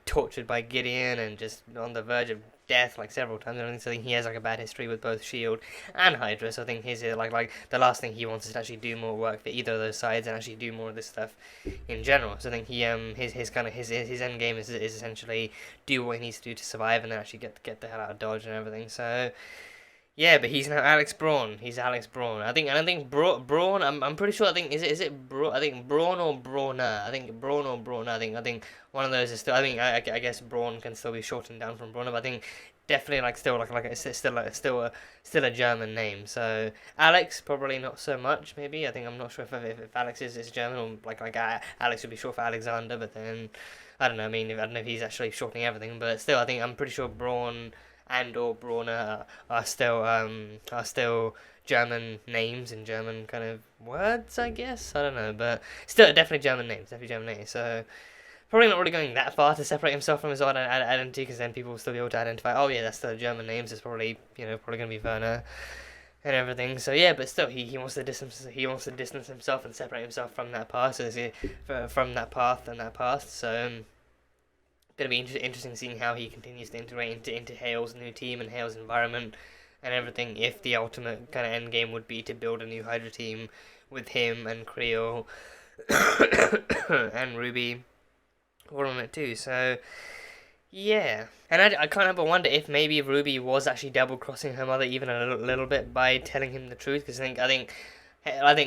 tortured by Gideon and just on the verge of death like several times. I think he has like a bad history with both Shield and Hydra. So I think his like the last thing he wants is to actually do more work for either of those sides and actually do more of this stuff in general. So I think he his end game is essentially do what he needs to do to survive and then actually get the hell out of Dodge and everything. So yeah, but he's now Alex Braun. He's Alex Braun. I think Braun. I'm pretty sure. I think is it Braun? I think Braun or Brauner. I think Braun or Brauner. I think one of those is still. I guess Braun can still be shortened down from Brauner. But I think definitely it's still a German name. So Alex probably not so much. Maybe I think I'm not sure if Alex is German or like Alex would be short for Alexander. But then I don't know. I don't know if he's actually shortening everything. But still, I think I'm pretty sure Braun and or Brauner are still German names and German kind of words, I guess. I don't know, but still definitely German names. So probably not really going that far to separate himself from his own identity, because then people will still be able to identify. Oh yeah, that's still German names. It's probably probably gonna be Werner and everything. So yeah, but still he wants to distance himself and separate himself from that past. From that path and that past. So. Going to be interesting seeing how he continues to integrate into Hale's new team and Hale's environment and everything, if the ultimate kind of end game would be to build a new Hydra team with him and Creel and Ruby all on it too. So yeah, and I can't help but wonder if maybe Ruby was actually double crossing her mother even a little bit by telling him the truth, because I think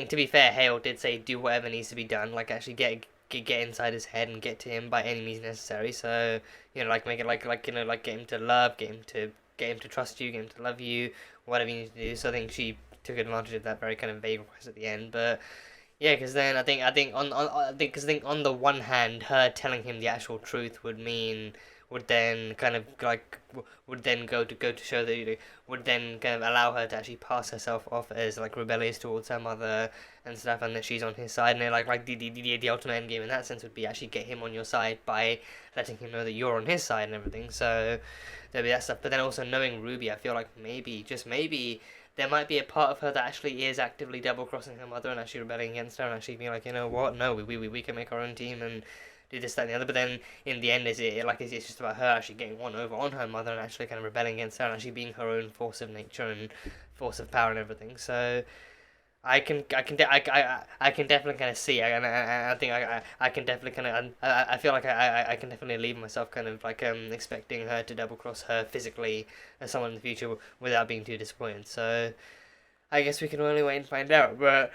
to be fair, Hale did say do whatever needs to be done, like actually get inside his head and get to him by any means necessary. So like make it get him to love, get him to trust you, get him to love you, whatever you need to do. So I think she took advantage of that very kind of vague request at the end. But yeah, because then I think on the one hand, her telling him the actual truth would then go to show that would then kind of allow her to actually pass herself off as like rebellious towards her mother and stuff, and that she's on his side. And then the ultimate end game in that sense would be actually get him on your side by letting him know that you're on his side and everything. So there'd be that stuff. But then also knowing Ruby, I feel like maybe, just maybe, there might be a part of her that actually is actively double crossing her mother and actually rebelling against her and actually being like, you know what, no, we can make our own team and do this, that, and the other. But then in the end, it's just about her actually getting one over on her mother and actually kind of rebelling against her and actually being her own force of nature and force of power and everything. So I can definitely kind of see, and I think I can definitely kind of I feel like I can definitely leave myself kind of like expecting her to double cross her physically as someone in the future without being too disappointed. So I guess we can only wait and find out. But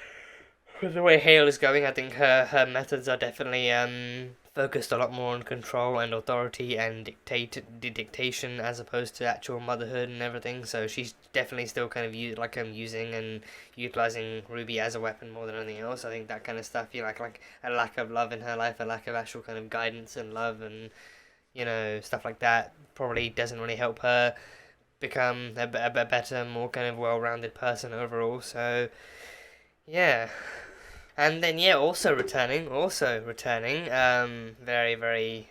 with the way Hale is going, I think her methods are definitely focused a lot more on control and authority and dictation as opposed to actual motherhood and everything. So she's definitely still kind of using and utilizing Ruby as a weapon more than anything else. I think that kind of stuff, like a lack of love in her life, a lack of actual kind of guidance and love and stuff like that probably doesn't really help her become a better, more kind of well-rounded person overall. So yeah. And then also returning, very, very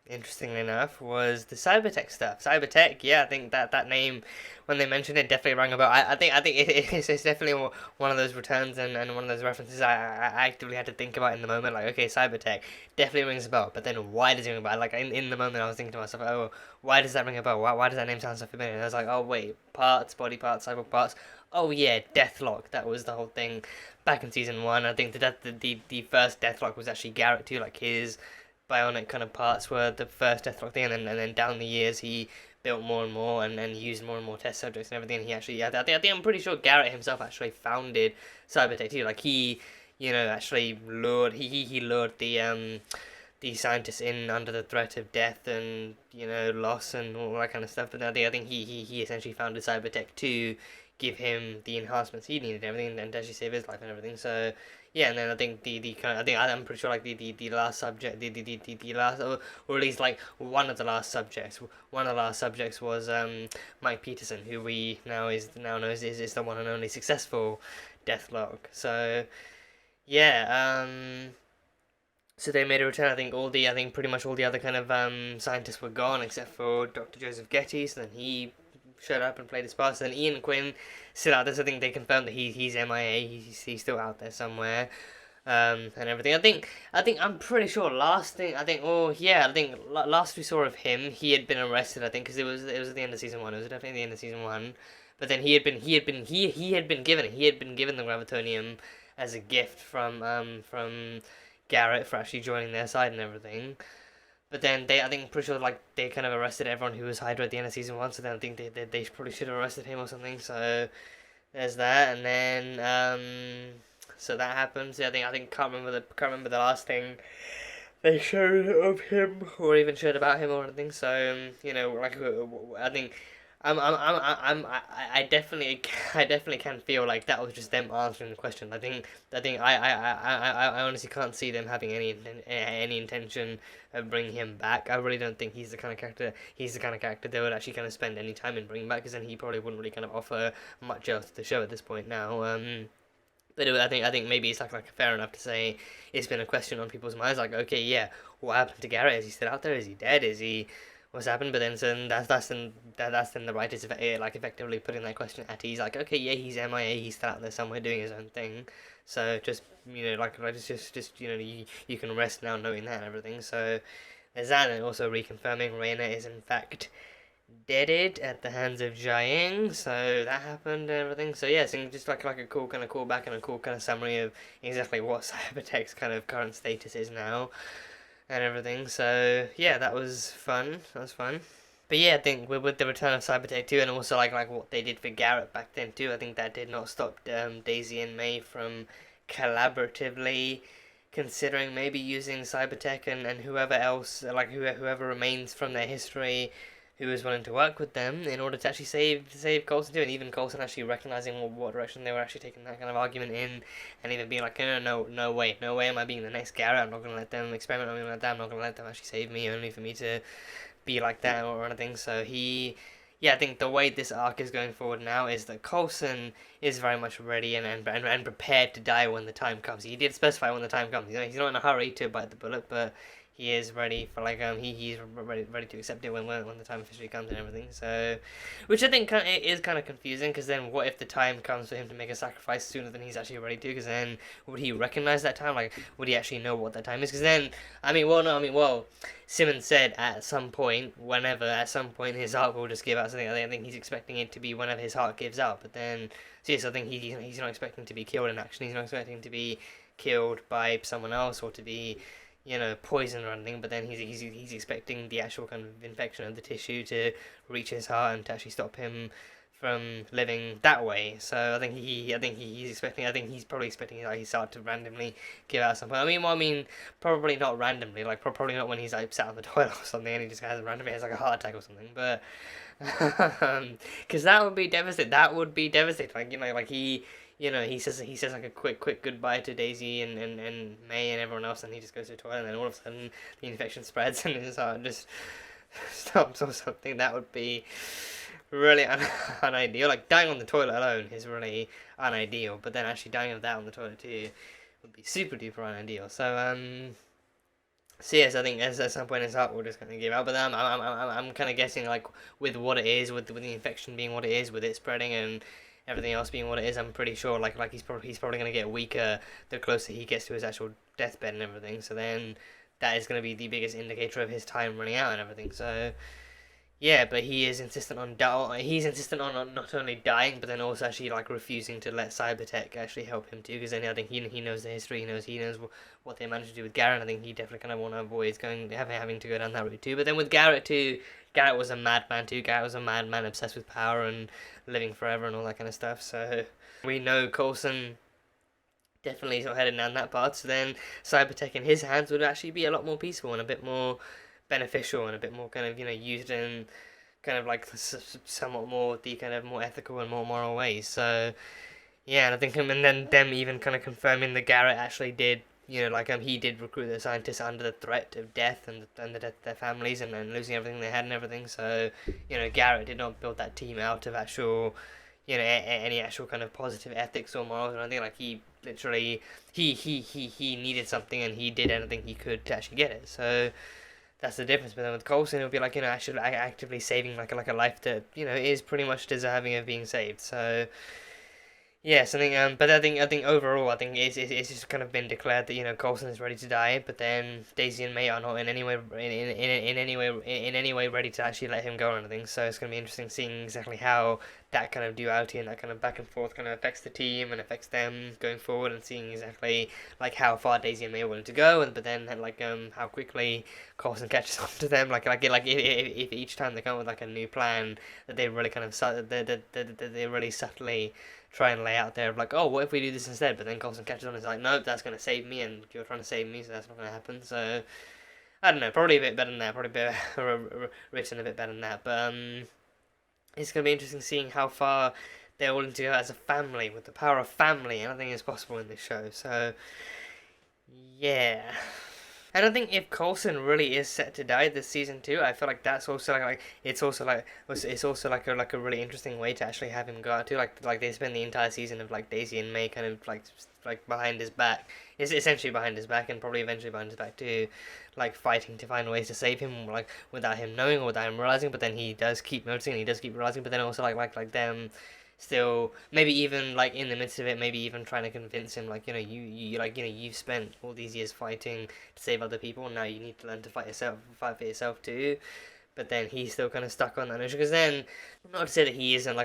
interestingly enough, was the Cybertech stuff. Cybertech, yeah, I think that name, when they mentioned it, definitely rang a bell. I think it's definitely one of those returns and one of those references I actively had to think about in the moment. Like, okay, Cybertech definitely rings a bell, but then why does it ring a bell? Like, in the moment I was thinking to myself, oh, why does that ring a bell? Why does that name sound so familiar? And I was like, oh wait, parts, body parts, cyber parts. Oh yeah, Deathlock. That was the whole thing back in season 1. I think the first Deathlock was actually Garrett too. Like his bionic kind of parts were the first Deathlock thing, and then down the years he built more and more and used more and more test subjects and everything. He actually, I think I'm pretty sure Garrett himself actually founded Cybertech too. Like he, actually lured the scientists in under the threat of death and loss and all that kind of stuff. But I think he essentially founded Cybertech to give him the enhancements he needed and everything, and actually save his life and everything. So yeah, and then I think I'm pretty sure like the last subject, the last, or at least like one of the last subjects was Mike Peterson, who we now knows is the one and only successful Deathlock. So yeah, so they made a return. I think pretty much all the other kind of scientists were gone except for Dr. Joseph Getty. So then he showed up and played his part. So then Ian Quinn still out there. So I think they confirmed that he's MIA. He's still out there somewhere, and everything. I think I'm pretty sure last we saw of him, he had been arrested. I think because it was at the end of season 1. It was definitely the end of season 1. But then he had been given the gravitonium as a gift from Garrett for actually joining their side and everything. But then I think pretty sure like they kind of arrested everyone who was Hydra at the end of season 1. So then I think they probably should have arrested him or something. So there's that, and then so that happens. Yeah, I think can't remember the last thing they showed of him or even showed about him or anything. So I think. I definitely can feel like that was just them answering the question. I honestly can't see them having any intention of bringing him back. I really don't think he's the kind of character they would actually kind of spend any time in bringing back, because then he probably wouldn't really kind of offer much else to the show at this point now. But I think maybe it's like fair enough to say it's been a question on people's minds. Like, okay, yeah, what happened to Garrett? Is he still out there? Is he dead? Is he what's happened? But then that's then the writers effectively putting that question at ease. Like, okay, yeah, he's MIA, he's still out there somewhere doing his own thing. So just you can rest now knowing that and everything. So there's that, and also reconfirming Reina is in fact deaded at the hands of Jiaying. So that happened and everything. So yeah, so just like a cool kind of callback and a cool kind of summary of exactly what Cybertech's kind of current status is now and everything. So yeah, that was fun. But yeah, I think with the return of Cybertech too, and also like what they did for Garrett back then too, I think that did not stop Daisy and May from collaboratively considering maybe using Cybertech and whoever else, whoever remains from their history who was willing to work with them in order to actually save Coulson too, and even Coulson actually recognizing what direction they were actually taking that kind of argument in, and even being like, no way am I being the next Garrett. I'm not going to let them experiment on me like that. I'm not going to let them actually save me only for me to be like that or anything. So I think the way this arc is going forward now is that Coulson is very much ready and prepared to die when the time comes. He did specify when the time comes. He's not in a hurry to bite the bullet, but he is ready for he's ready to accept it when the time officially comes and everything. So, which I think is kind of confusing, because then what if the time comes for him to make a sacrifice sooner than he's actually ready to? Because then would he recognize that time? Like, would he actually know what that time is? Because then Simmons said at some point his heart will just give out something. I think he's expecting it to be whenever his heart gives out. But then, I think he's not expecting to be killed in action. He's not expecting to be killed by someone else or to be poison or anything, but then he's expecting the actual kind of infection of the tissue to reach his heart and to actually stop him from living that way. So I think he's probably expecting his heart to randomly give out something. I mean, probably not randomly, probably not when he's sat on the toilet or something and he just randomly has a heart attack or something. But because that would be devastating. He says like a quick goodbye to Daisy and May and everyone else, and he just goes to the toilet, and then all of a sudden the infection spreads and his heart just stops or something. That would be really unideal. Like, dying on the toilet alone is really unideal, but then actually dying of that on the toilet too would be super duper unideal. So yes, I think at some point his heart will just kind of give out. But then I'm kind of guessing, like, with what it is, with the infection being what it is, with it spreading and everything else being what it is, I'm pretty sure like he's probably going to get weaker the closer he gets to his actual deathbed and everything. So then that is going to be the biggest indicator of his time running out and everything. So yeah, but he is insistent on he's insistent on not only dying, but then also actually like refusing to let Cybertech actually help him too. Because then I think he knows the history, he knows what they managed to do with Garrett. I think he definitely kind of want to avoid having to go down that route too. But then with Garrett too, Garrett was a madman too. Garrett was a madman obsessed with power and living forever and all that kind of stuff. So we know Coulson definitely sort of headed down that path. So then Cybertech in his hands would actually be a lot more peaceful and a bit more beneficial and a bit more kind of used in kind of like somewhat more the kind of more ethical and more moral ways. So yeah, and I think and then them even kind of confirming that Garrett actually did he did recruit the scientists under the threat of death and the death of their families and losing everything they had and everything. So Garrett did not build that team out of actual any actual kind of positive ethics or morals or anything. Like he literally he needed something and he did anything he could to actually get it. So that's the difference. But then with Coulson, it would be like actually actively saving like a life that is pretty much deserving of being saved. So yes, I think but I think overall, I think it's just kind of been declared that Coulson is ready to die, but then Daisy and May are not in any way ready to actually let him go or anything. So it's gonna be interesting seeing exactly how that kind of duality and that kind of back and forth kind of affects the team and affects them going forward, and seeing exactly like how far Daisy and May are willing to go, but then like how quickly Coulson catches on to them. Like if each time they come with like a new plan that they really kind of they really subtly try and lay out there of like, oh, what if we do this instead? But then Coulson catches on and is like, nope, that's going to save me, and you're trying to save me, so that's not going to happen. So, I don't know, probably a bit better than that, probably written a bit better than that, but it's going to be interesting seeing how far they're willing to go as a family, with the power of family, and I think it's possible in this show, so, yeah. I don't think if Coulson really is set to die this season too, I feel like that's also it's also like a really interesting way to actually have him go out too. Like they spend the entire season of like Daisy and May kind of like behind his back. It's essentially behind his back and probably eventually behind his back too, like fighting to find ways to save him, like without him knowing or without him realizing. But then he does keep noticing and he does keep realizing. But then also like them still maybe even like in the midst of it, maybe even trying to convince him like you've spent all these years fighting to save other people, and now you need to learn to fight for yourself too. But then he's still kind of stuck on that notion, because then not to say that he isn't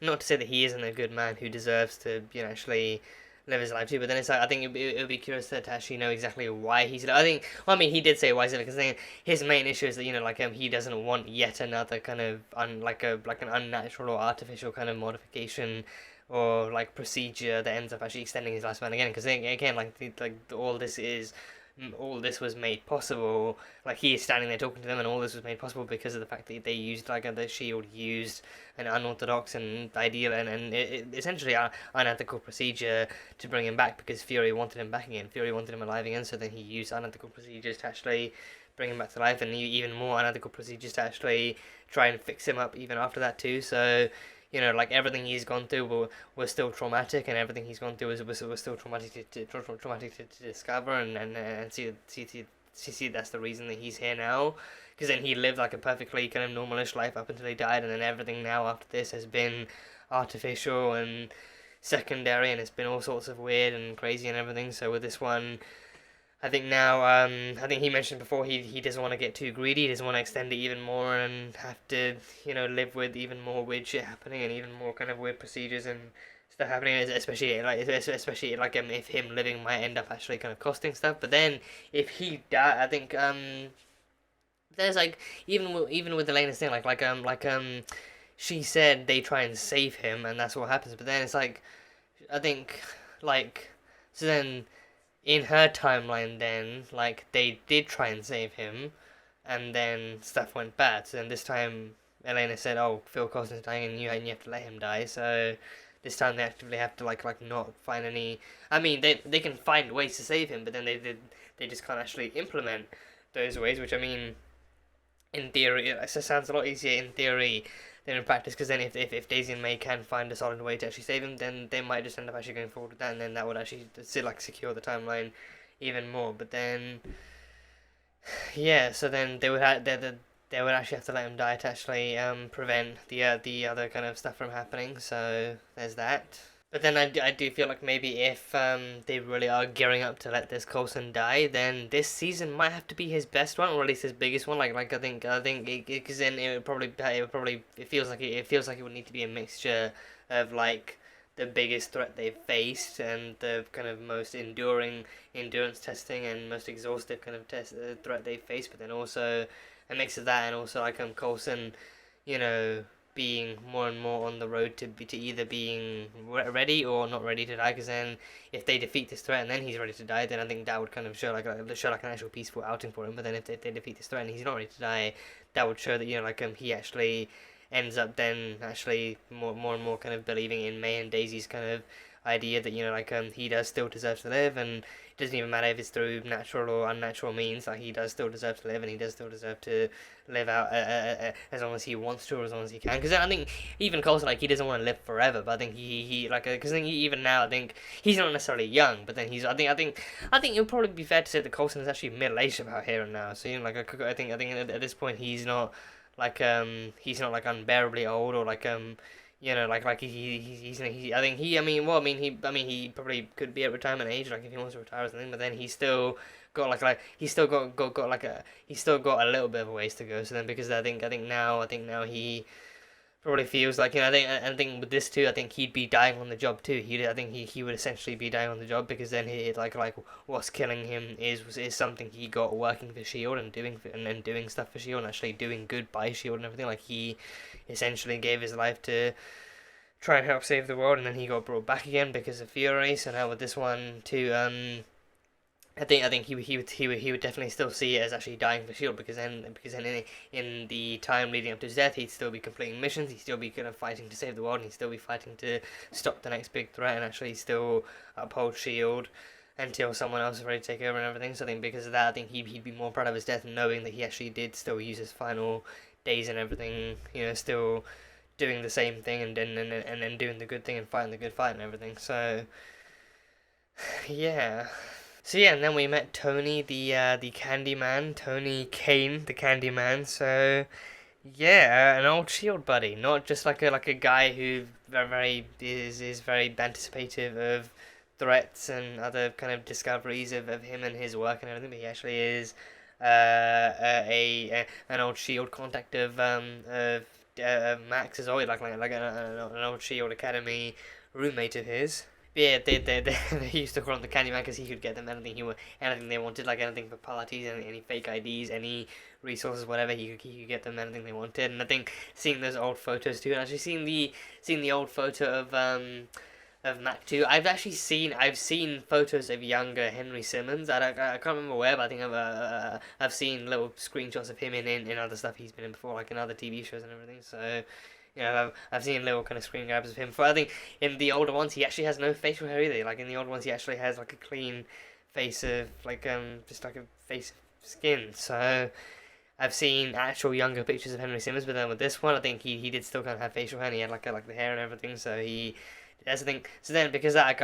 not to say that he isn't a good man who deserves to actually live his life too, but then it's like I think it would be curious to actually know exactly why he's. He did say why he's because his main issue is that he doesn't want yet another kind of an unnatural or artificial kind of modification or like procedure that ends up actually extending his lifespan again. Because again, all this was made possible. Like he is standing there talking to them, and all this was made possible because of the fact that they used the Shield used an unorthodox and ideal and essentially unethical procedure to bring him back, because Fury wanted him back again. Fury wanted him alive again, so then he used unethical procedures to actually bring him back to life, and even more unethical procedures to actually try and fix him up even after that too. So everything he's gone through was still traumatic, and everything he's gone through was still traumatic to discover, and see that's the reason that he's here now. Because then he lived like a perfectly kind of normalish life up until he died, and then everything now after this has been artificial and secondary, and it's been all sorts of weird and crazy and everything. So with this one, I think now, I think he mentioned before he doesn't want to get too greedy, he doesn't want to extend it even more and have to, live with even more weird shit happening and even more kind of weird procedures and stuff happening, especially if him living might end up actually kind of costing stuff. But then if he died, I think there's even with Elena's thing, she said they try and save him and that's what happens. But then it's I think so then. In her timeline then, they did try and save him, and then stuff went bad. So then this time, Elena said, oh, Phil Coulson's dying and you have to let him die. So this time they actively have to, not find any... I mean, they can find ways to save him, but then they just can't actually implement those ways, which, I mean, in theory, it sounds a lot easier in theory than in practice, because then if Daisy and May can find a solid way to actually save him, then they might just end up actually going forward with that, and then that would actually still secure the timeline even more. But then, yeah, so then they would actually have to let him die to actually prevent the other kind of stuff from happening. So there's that. But then I do feel like maybe if they really are gearing up to let this Coulson die, then this season might have to be his best one, or at least his biggest one. Like I think because then it feels like it would need to be a mixture of like the biggest threat they've faced and the kind of most endurance testing and most exhaustive kind of threat they've faced, but then also a mix of that and also like Coulson, you know, being more and more on the road to either being ready or not ready to die. Because then, if they defeat this threat and then he's ready to die, then I think that would kind of show like an actual peaceful outing for him. But then if they defeat this threat and he's not ready to die, that would show that, you know, like he actually ends up then actually more and more kind of believing in May and Daisy's kind of idea that, you know, like he does still deserve to live, and it doesn't even matter if it's through natural or unnatural means. Like he does still deserve to live, and he does still deserve to live out as long as he wants to or as long as he can. Because I think even Coulson, like, he doesn't want to live forever, but I think he like, because I think even now I think he's not necessarily young, but then he's I think it would probably be fair to say that Coulson is actually middle-aged about here and now. So, you know, like I think at this point he's not like unbearably old, or like you know, like he I think he probably could be at retirement age, like if he wants to retire or something, but then he's still got he's still got a little bit of a ways to go. So then, because I think now he probably feels like, you know, I think with this too, I think he'd be dying on the job too. I think he would essentially be dying on the job, because then he like what's killing him is something he got working for Shield and doing stuff for Shield and actually doing good by Shield and everything. Like he essentially gave his life to try and help save the world, and then he got brought back again because of Fury. So now with this one too, I think he would definitely still see it as actually dying for Shield, because then in the time leading up to his death, he'd still be completing missions, he'd still be kind of fighting to save the world, and he'd still be fighting to stop the next big threat and actually still uphold Shield until someone else is ready to take over and everything. So I think because of that, I think he'd be more proud of his death, knowing that he actually did still use his final days and everything, you know, still doing the same thing and then doing the good thing and fighting the good fight and everything. So yeah. So yeah, and then we met Tony, the Candyman, Tony Kane, the Candyman. So yeah, an old Shield buddy, not just like a guy who is very anticipative of threats and other kind of discoveries of him and his work and everything, but he actually is an old Shield contact of Max as always, like an old Shield Academy roommate of his. Yeah, they used to call him the Candyman because he could get them anything they wanted, like anything for parties, any fake IDs, any resources, whatever. He could get them anything they wanted. And I think seeing those old photos too, and actually seeing the old photo of Mac too. I've seen photos of younger Henry Simmons. I can't remember where, but I think I've seen little screenshots of him in other stuff he's been in before, like in other TV shows and everything. So, you know, I've seen little kind of screen grabs of him. But I think in the older ones, he actually has no facial hair either. Like in the older ones, he actually has like a clean face of just like a face of skin. So I've seen actual younger pictures of Henry Simmons, but then with this one, I think he did still kind of have facial hair, and he had like the hair and everything. So that's the thing. So then, because of that,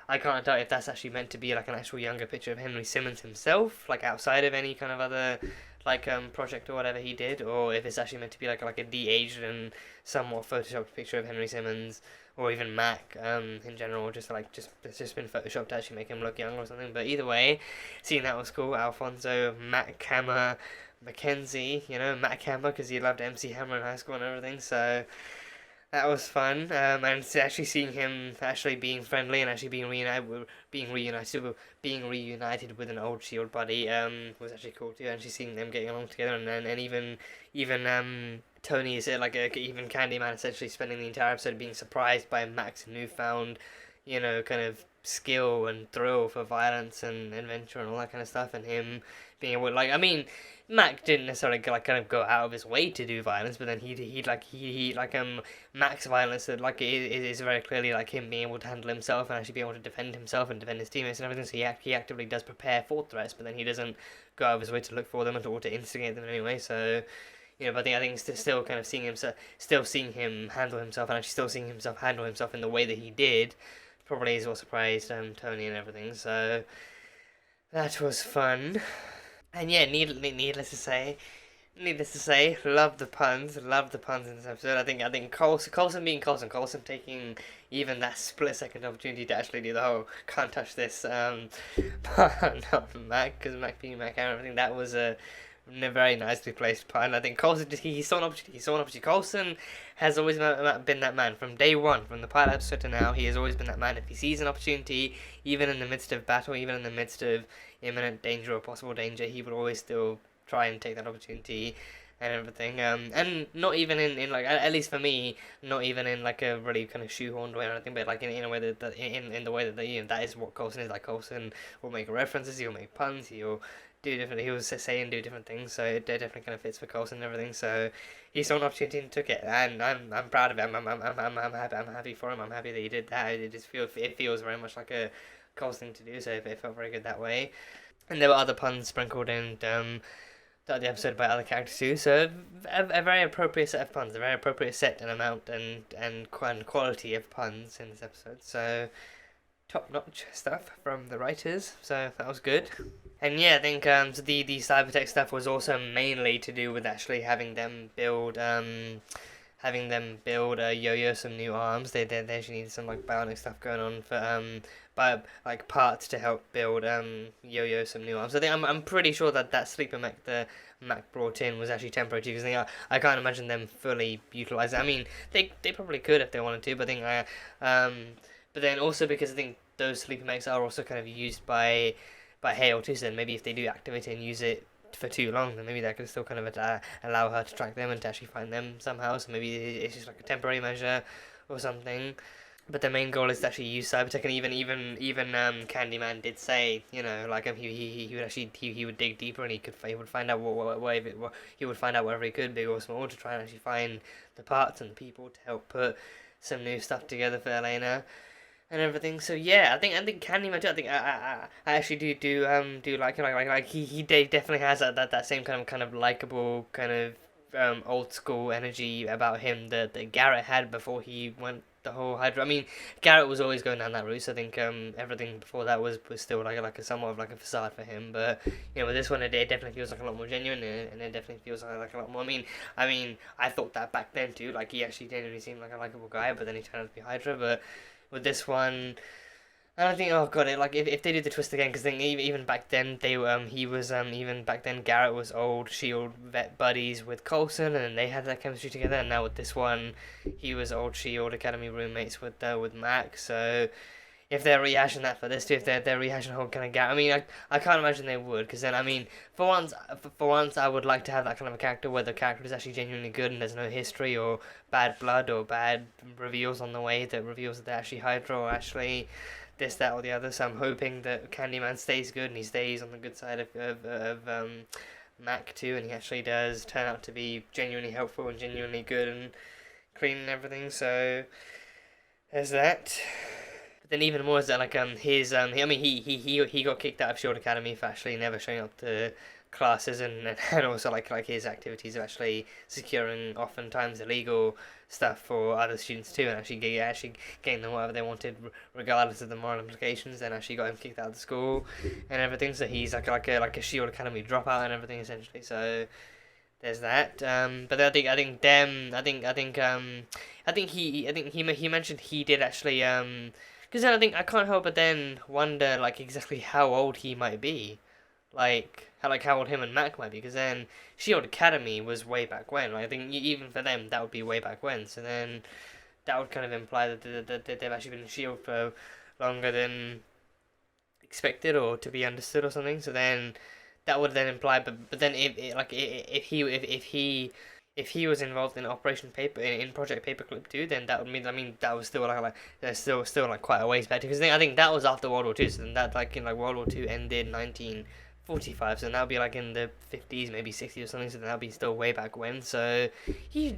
I can't tell if that's actually meant to be like an actual younger picture of Henry Simmons himself, like outside of any kind of other like project or whatever he did, or if it's actually meant to be like a de-aged and somewhat photoshopped picture of Henry Simmons, or even Mac in general, just it's just been photoshopped to actually make him look young or something. But either way, seeing that was cool. Alfonso, Matt Hammer, Mackenzie, you know, Matt Hammer because he loved MC Hammer in high school and everything, so that was fun. And actually seeing him actually being friendly and actually being reunited with an old Shield buddy was actually cool too. Actually seeing them getting along together, and even Tony is even Candyman essentially spending the entire episode being surprised by Mac's newfound, you know, kind of skill and thrill for violence and adventure and all that kind of stuff, and him being able to, Mac didn't necessarily kind of go out of his way to do violence, but then Mac's violence is very clearly like him being able to handle himself and actually be able to defend himself and defend his teammates and everything. So he actively does prepare for threats, but then he doesn't go out of his way to look for them or to instigate them in any way. So, you know, but I think still kind of seeing him handle himself, and actually still seeing himself handle himself in the way that he did, probably is what surprised Tony and everything. So that was fun. And yeah, needless to say, needless to say, love the puns in this episode. I think Coulson being Coulson taking even that split second opportunity to actually do the whole can't touch this pun on Mac, because Mac being Mac and everything, that was a very nicely placed pun. I think Coulson he saw an opportunity. Coulson has always been that man from day one, from the pilot episode to now. He has always been that man. If he sees an opportunity, even in the midst of battle, even in the midst of imminent danger or possible danger, he would always still try and take that opportunity and everything. And not even in like, at least for me, not even in like a really kind of shoehorned way or anything, but like in a way that in the way that that is what Coulson is. Like, Coulson will make references, he'll make puns, he'll do different. He will say and do different things, so it definitely kind of fits for Coulson and everything. So he saw an opportunity and took it, and I'm proud of him. I'm happy. I'm happy for him. I'm happy that he did that. It feels very much like a Coulson thing to do. So it felt very good that way. And there were other puns sprinkled in throughout the episode by other characters too. So a very appropriate set of puns, a very appropriate set and amount and quality of puns in this episode. So top-notch stuff from the writers, so that was good. And yeah, I think so the cybertech stuff was also mainly to do with actually having them build Yo-Yo some new arms. They actually needed some like bionic stuff going on for like parts to help build Yo-Yo some new arms. I think I'm pretty sure that sleeper mech the Mac brought in was actually temporary too, because I can't imagine them fully utilizing. I mean, they probably could if they wanted to, but I think but then also because I think those sleeper mechs are also kind of used by Hale too, so then maybe if they do activate it and use it for too long, then maybe that could still kind of allow her to track them and to actually find them somehow. So maybe it's just like a temporary measure or something. But the main goal is to actually use cybertech, and even Candyman did say, you know, like he would actually he would dig deeper and he would find out he would find out wherever he could, big or small, to try and actually find the parts and the people to help put some new stuff together for Elena and everything. So yeah, I think Candyman too. I think I actually do like him. Like he definitely has that same kind of likable kind of old school energy about him that Garrett had before he went the whole Hydra. I mean, Garrett was always going down that route, so I think everything before that was still like a somewhat of like a facade for him. But you know, with this one, it definitely feels like a lot more genuine, and it definitely feels like a lot more. I mean, I thought that back then too. Like, he actually genuinely seemed like a likable guy, but then he turned out to be Hydra. But with this one, and I think, oh god, if they do the twist again, because then even back then even back then Garrett was old Shield vet buddies with Coulson, and they had that chemistry together. And now with this one, he was old Shield Academy roommates with Mac. So if they're rehashing that for this too, if they're rehashing the whole kind of Garrett, I mean, I can't imagine they would, because then I mean, for once I would like to have that kind of a character where the character is actually genuinely good and there's no history or bad blood or bad reveals on the way that reveals that they're actually Hydra or actually this, that, or the other. So I'm hoping that Candyman stays good and he stays on the good side of Mac too, and he actually does turn out to be genuinely helpful and genuinely good and clean and everything. So there's that. But then even more is that like he got kicked out of Shield Academy for actually never showing up to classes, and also like his activities of actually securing oftentimes illegal stuff for other students too, and actually getting them whatever they wanted regardless of the moral implications, and actually got him kicked out of the school and everything. So he's like a Shield Academy dropout and everything essentially. So there's that. But I think he mentioned he did actually because then I think I can't help but then wonder like exactly how old he might be. Like how old him and Mac might be, because then Shield Academy was way back when. Like, I think even for them that would be way back when. So then that would kind of imply that they've actually been in Shield for longer than expected or to be understood or something. So then that would then imply, but then if he was involved in Operation Paper in Project Paperclip too, then that would mean, I mean, that was still like there's still like quite a ways back, because I think that was after World War II. So then that like in like World War II ended 1945, so that would be like in the 50s, maybe 60s or something. So then that would be still way back when. So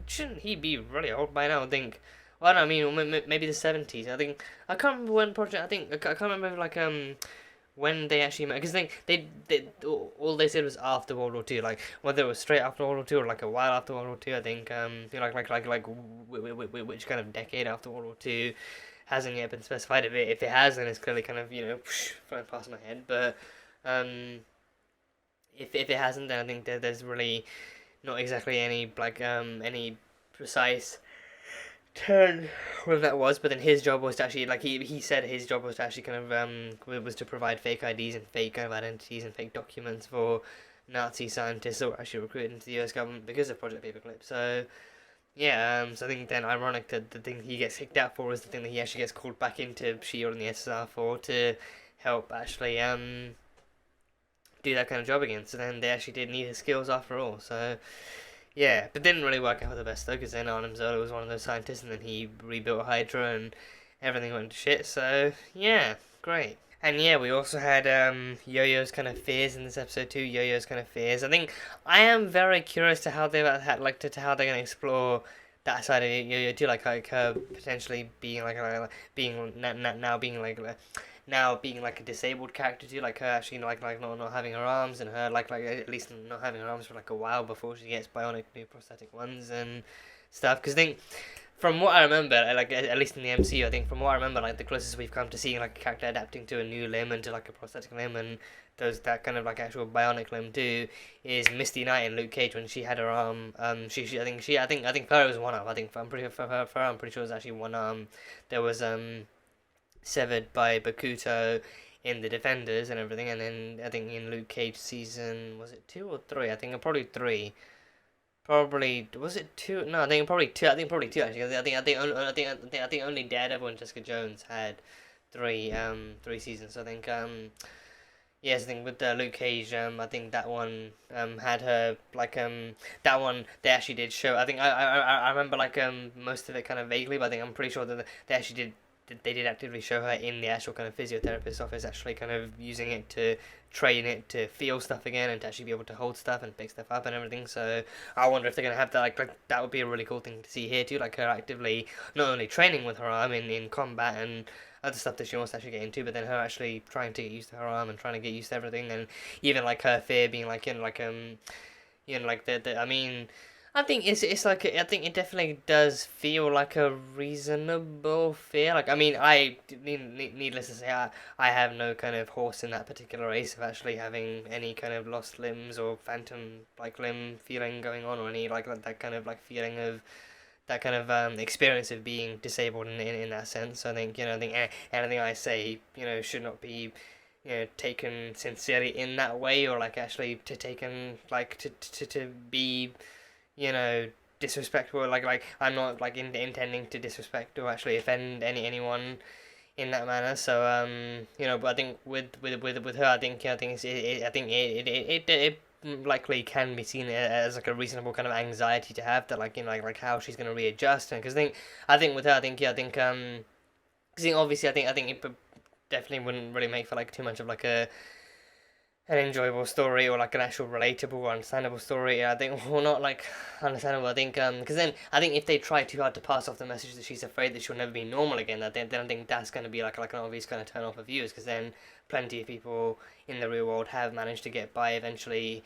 shouldn't he be really old by now? I think. Well, I mean, maybe the 70s. I think I can't remember when Project. I can't remember like when they actually met, because they all they said was after World War II, like whether it was straight after World War II or like a while after World War II. I think which kind of decade after World War II hasn't yet been specified. If it has, then it's clearly kind of flying past my head. But if it hasn't, then I think there's really not exactly any like any precise turn whether that was, but then his job was to actually, like he said his job was to actually kind of was to provide fake IDs and fake kind of identities and fake documents for Nazi scientists that were actually recruited into the US government because of Project Paperclip. So yeah, so I think then ironic that the thing he gets kicked out for is the thing that he actually gets called back into SHIELD and the SSR for to help actually do that kind of job again. So then they actually did need his skills after all. So yeah, but didn't really work out for the best though, because then Arnim Zola was one of those scientists, and then he rebuilt Hydra, and everything went to shit. So yeah, great. And yeah, we also had Yo-Yo's kind of fears in this episode too. Yo-Yo's kind of fears. I think I am very curious to how they to how they're gonna explore that side of Yo-Yo too, like her potentially being now being like a disabled character too, like her actually like not having her arms, and her like at least not having her arms for like a while before she gets bionic new prosthetic ones and stuff. Because I think from what I remember, like at least in the MCU, I think from what I remember, like the closest we've come to seeing like a character adapting to a new limb and to like a prosthetic limb and does that kind of like actual bionic limb too is Misty Knight in Luke Cage when she had her arm. I think for her it was one arm. I think I'm pretty sure it was actually one arm. There was severed by Bakuto in the Defenders and everything, and then I think in Luke Cage season, was it 2 or 3? I think probably 3. Probably was it 2? No, I think probably 2. I think probably 2 actually. I think only Daredevil and Jessica Jones had 3 seasons. I think yes, I think with Luke Cage, I think that one had her like that one they actually did show. I think I remember like most of it kind of vaguely, but I think I'm pretty sure that they actually did actively show her in the actual kind of physiotherapist's office, actually kind of using it to train it to feel stuff again and to actually be able to hold stuff and pick stuff up and everything. So I wonder if they're gonna have that like that would be a really cool thing to see here too, like her actively not only training with her arm in combat and other stuff that she wants to actually get into, but then her actually trying to get used to her arm and trying to get used to everything, and even like her fear being like like the I mean, I think it's like I think it definitely does feel like a reasonable fear. Like I mean, needless to say, I have no kind of horse in that particular race of actually having any kind of lost limbs or phantom like limb feeling going on, or any like that kind of like feeling of that kind of experience of being disabled in that sense. So I think I think anything I say should not be taken sincerely in that way, or like actually taken like to be disrespectful. Like I'm not like intending to disrespect or actually offend anyone in that manner. So but I think with her, I think it likely can be seen as like a reasonable kind of anxiety to have, that like like how she's gonna readjust. And because I think with her, I think obviously I think it definitely wouldn't really make for like too much of like an enjoyable story or like an actual relatable or understandable story. I think, well, not like understandable. I think because then I think if they try too hard to pass off the message that she's afraid that she'll never be normal again, then I think that's going to be like an obvious kind of turn off of viewers, because then plenty of people in the real world have managed to get by eventually,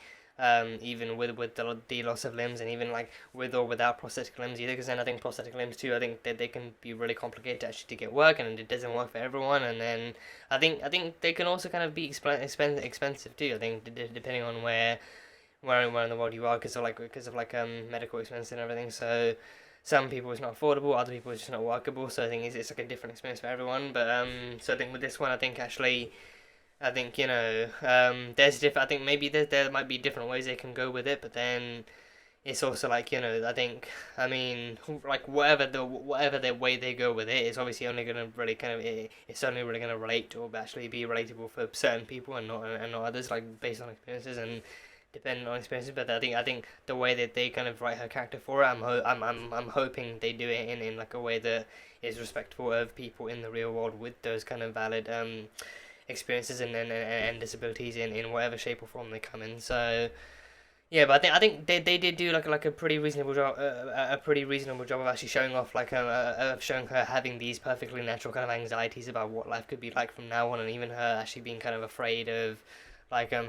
even with the loss of limbs, and even like with or without prosthetic limbs either, because then I think prosthetic limbs too, I think that they can be really complicated actually to get work, and it doesn't work for everyone. And then I think they can also kind of be expensive too, I think, depending on where in the world you are, because of medical expenses and everything. So some people it's not affordable, other people it's just not workable. So I think it's like a different experience for everyone. But so I think with this one, I think actually, I think there's I think maybe there might be different ways they can go with it, but then it's also like I think, I mean, like whatever the way they go with it is obviously only gonna really kind of it's only really gonna relate to or actually be relatable for certain people and not others, like based on experiences and depending on experiences. But I think the way that they kind of write her character for it, I'm hoping they do it in like a way that is respectful of people in the real world with those kind of valid experiences and disabilities in whatever shape or form they come in. So yeah, but I think they did do like a pretty reasonable job, of actually showing off of showing her having these perfectly natural kind of anxieties about what life could be like from now on, and even her actually being kind of afraid of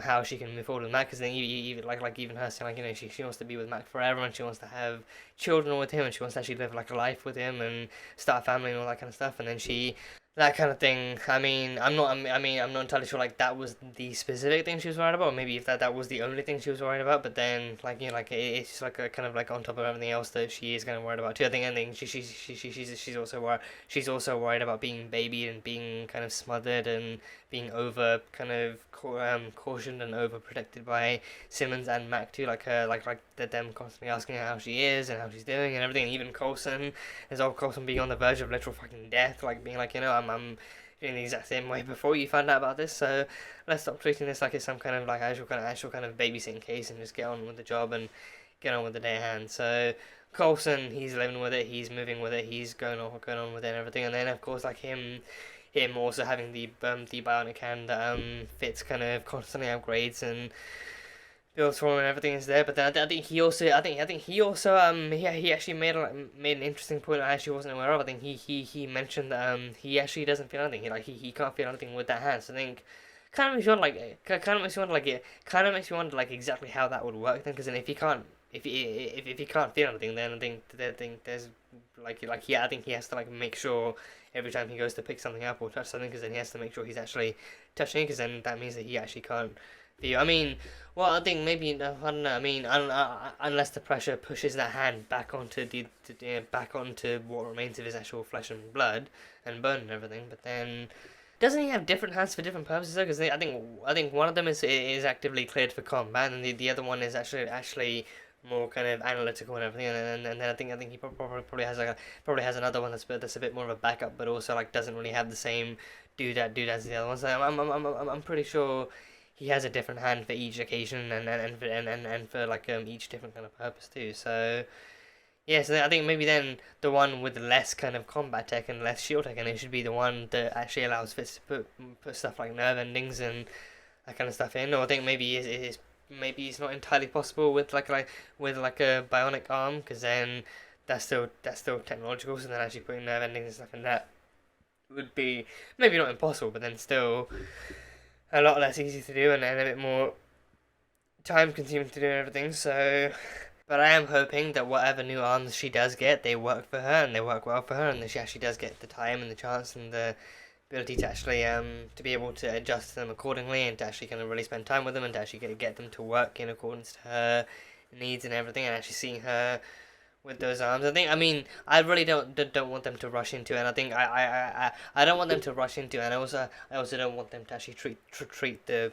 how she can move forward with Mac, because then even even her saying she wants to be with Mac forever, and she wants to have children with him, and she wants to actually live like a life with him and start a family and all that kind of stuff. And then she that kind of thing. I mean, I'm not entirely sure like that was the specific thing she was worried about, or maybe if that was the only thing she was worried about. But then like like it's just like a kind of like on top of everything else that she is kind of worried about too. I think she's also worried about being babied and being kind of smothered and being over kind of cautioned and overprotected by Simmons and Mac too. Like them constantly asking her how she is and how she's doing and everything. And even Coulson being on the verge of literal fucking death, like being like, I'm feeling the exact same way before you found out about this, so let's stop treating this like it's some kind of like actual kind of babysitting case and just get on with the job and get on with the day at hand. So Coulson, he's living with it, he's moving with it, he's going on with it and everything, and then of course like him also having the bionic hand that Fitz kind of constantly upgrades and builds for him and everything is there. But then I think he also he actually made an interesting point I actually wasn't aware of. I think he mentioned that he actually doesn't feel anything. He can't feel anything with that hand. So I think kind of makes you wonder like exactly how that would work then, because then if he can't feel anything, then I think there's I think he has to like make sure every time he goes to pick something up or touch something, because then he has to make sure he's actually touching it, because then that means that he actually can't feel. I mean, well, I think maybe I don't know. I mean, unless the pressure pushes that hand back onto back onto what remains of his actual flesh and blood and bone and everything, but then. Doesn't he have different hands for different purposes though? Because I think one of them is actively cleared for combat, and the other one is actually more kind of analytical and everything. And then I think he probably has another one that's a bit more of a backup, but also like doesn't really have the same dude as the other ones. So I'm pretty sure he has a different hand for each occasion and for like each different kind of purpose too. So. Yeah, so I think maybe then the one with less kind of combat tech and less shield tech, and it should be the one that actually allows Fitz to put stuff like nerve endings and that kind of stuff in. Or I think maybe it's not entirely possible with like a bionic arm, because then that's still technological. So then actually putting nerve endings and stuff in that would be maybe not impossible, but then still a lot less easy to do and a bit more time consuming to do and everything. So. But I am hoping that whatever new arms she does get, they work for her and they work well for her, and that she actually does get the time and the chance and the ability to actually to be able to adjust to them accordingly, and to actually kind of really spend time with them, and to actually get them to work in accordance to her needs and everything, and actually seeing her with those arms. I really don't want them to rush into it, and I think I don't want them to rush into it, and I also don't want them to actually treat the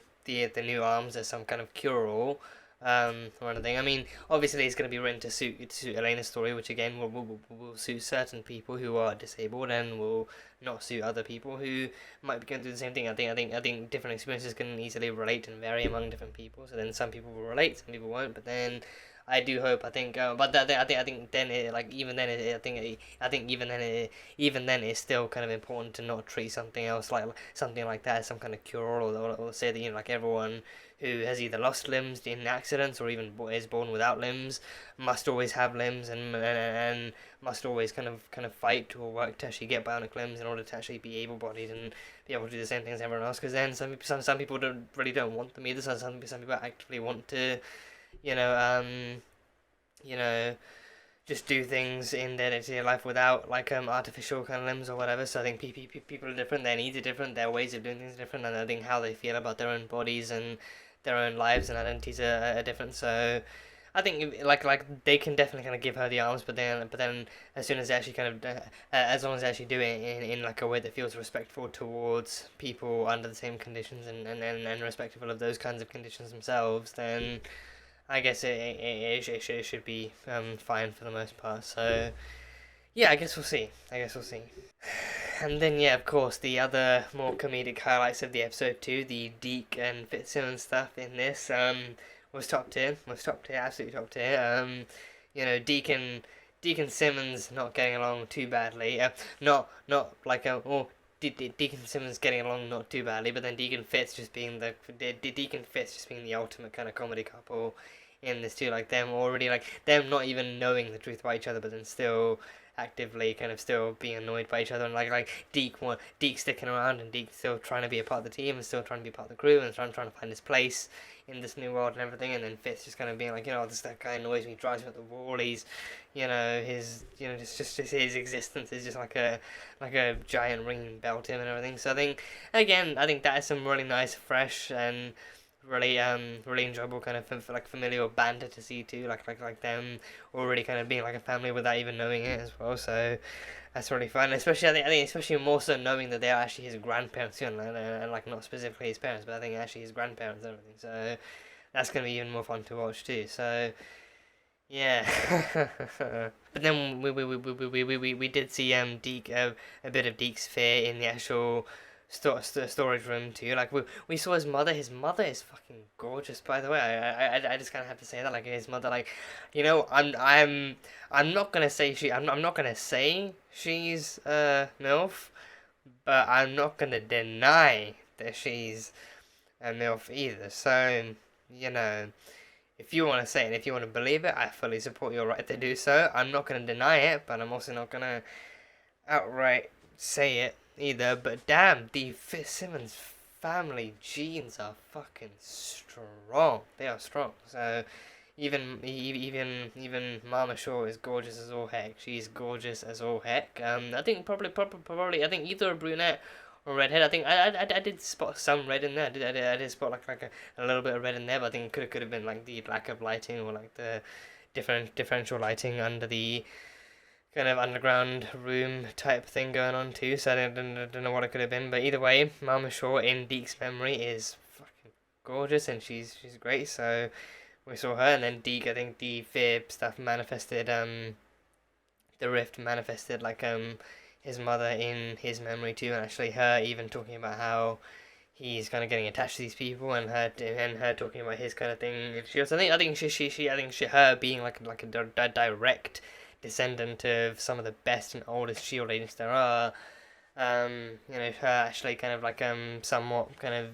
new arms as some kind of cure-all. Or anything. I mean, obviously it's going to be written to suit Elena's story, which again will suit certain people who are disabled and will not suit other people who might be going through the same thing. I think different experiences can easily relate and vary among different people. So then some people will relate, some people won't. But then I do hope. I think then even then it's still kind of important to not treat something else like something like that as some kind of cure, or say that like everyone who has either lost limbs in accidents or even is born without limbs must always have limbs and must always kind of fight or work to actually get bionic limbs in order to actually be able-bodied and be able to do the same things as everyone else. Because then some people don't want them either. So some people actively want to, just do things in their day-to-day life without like artificial kind of limbs or whatever. So I think people are different, their needs are different, their ways of doing things are different, and I think how they feel about their own bodies and their own lives and identities are different. So I think like they can definitely kind of give her the arms, but then as soon as they actually kind of as long as they actually do it in like a way that feels respectful towards people under the same conditions and respectful of those kinds of conditions themselves, then I guess it should be fine for the most part. So yeah, I guess we'll see. And then yeah, of course, the other more comedic highlights of the episode too, the Deke and Fitzsimmons stuff in this was top tier, absolutely top tier. Deke and Simmons not getting along too badly. Not like Deke and Simmons getting along not too badly, but then Deke and Fitz just being the ultimate kind of comedy couple in this too. Like them not even knowing the truth about each other, but then still actively kind of still being annoyed by each other, and like Deke sticking around, and Deke still trying to be a part of the team and still trying to be part of the crew and trying to find his place in this new world and everything, and then Fitz just kind of being like, that guy annoys me, drives me up the wall, he's, just his existence is just like a giant ringing bell to him and everything. So I think that is some really nice, fresh, and really enjoyable kind of familial banter to see too, like them already kind of being like a family without even knowing it as well. So that's really fun, especially I think especially more so knowing that they are actually his grandparents, and like not specifically his parents, but I think actually his grandparents and everything. So that's gonna be even more fun to watch too. So yeah. But then we did see Deke a bit of Deke's fear in the actual storage room too. Like we saw his mother. His mother is fucking gorgeous, by the way. I just kind of have to say that, like, his mother, like, I'm not gonna say I'm not gonna say she's MILF, but I'm not gonna deny that she's a MILF either. So if you want to say it, if you want to believe it, I fully support your right to do so. I'm not gonna deny it, but I'm also not gonna outright say it either. But damn, the Fitzsimmons family genes are fucking strong. They are strong. So even Mama Shaw is gorgeous as all heck. She's gorgeous as all heck. I think probably I think either a brunette or redhead. I think I did spot some red in there. I did spot like a little bit of red in there, but I think it could have been like the lack of lighting or like the differential lighting under the kind of underground room type thing going on too. So I don't know what it could have been, but either way, Mama Shaw in Deke's memory is fucking gorgeous, and she's great. So we saw her, and then Deke, I think the fear stuff manifested, the rift manifested like his mother in his memory too, and actually her even talking about how he's kind of getting attached to these people, and her talking about his kind of thing. She also, I think her being like a direct descendant of some of the best and oldest SHIELD agents there are. Her actually kind of like somewhat kind of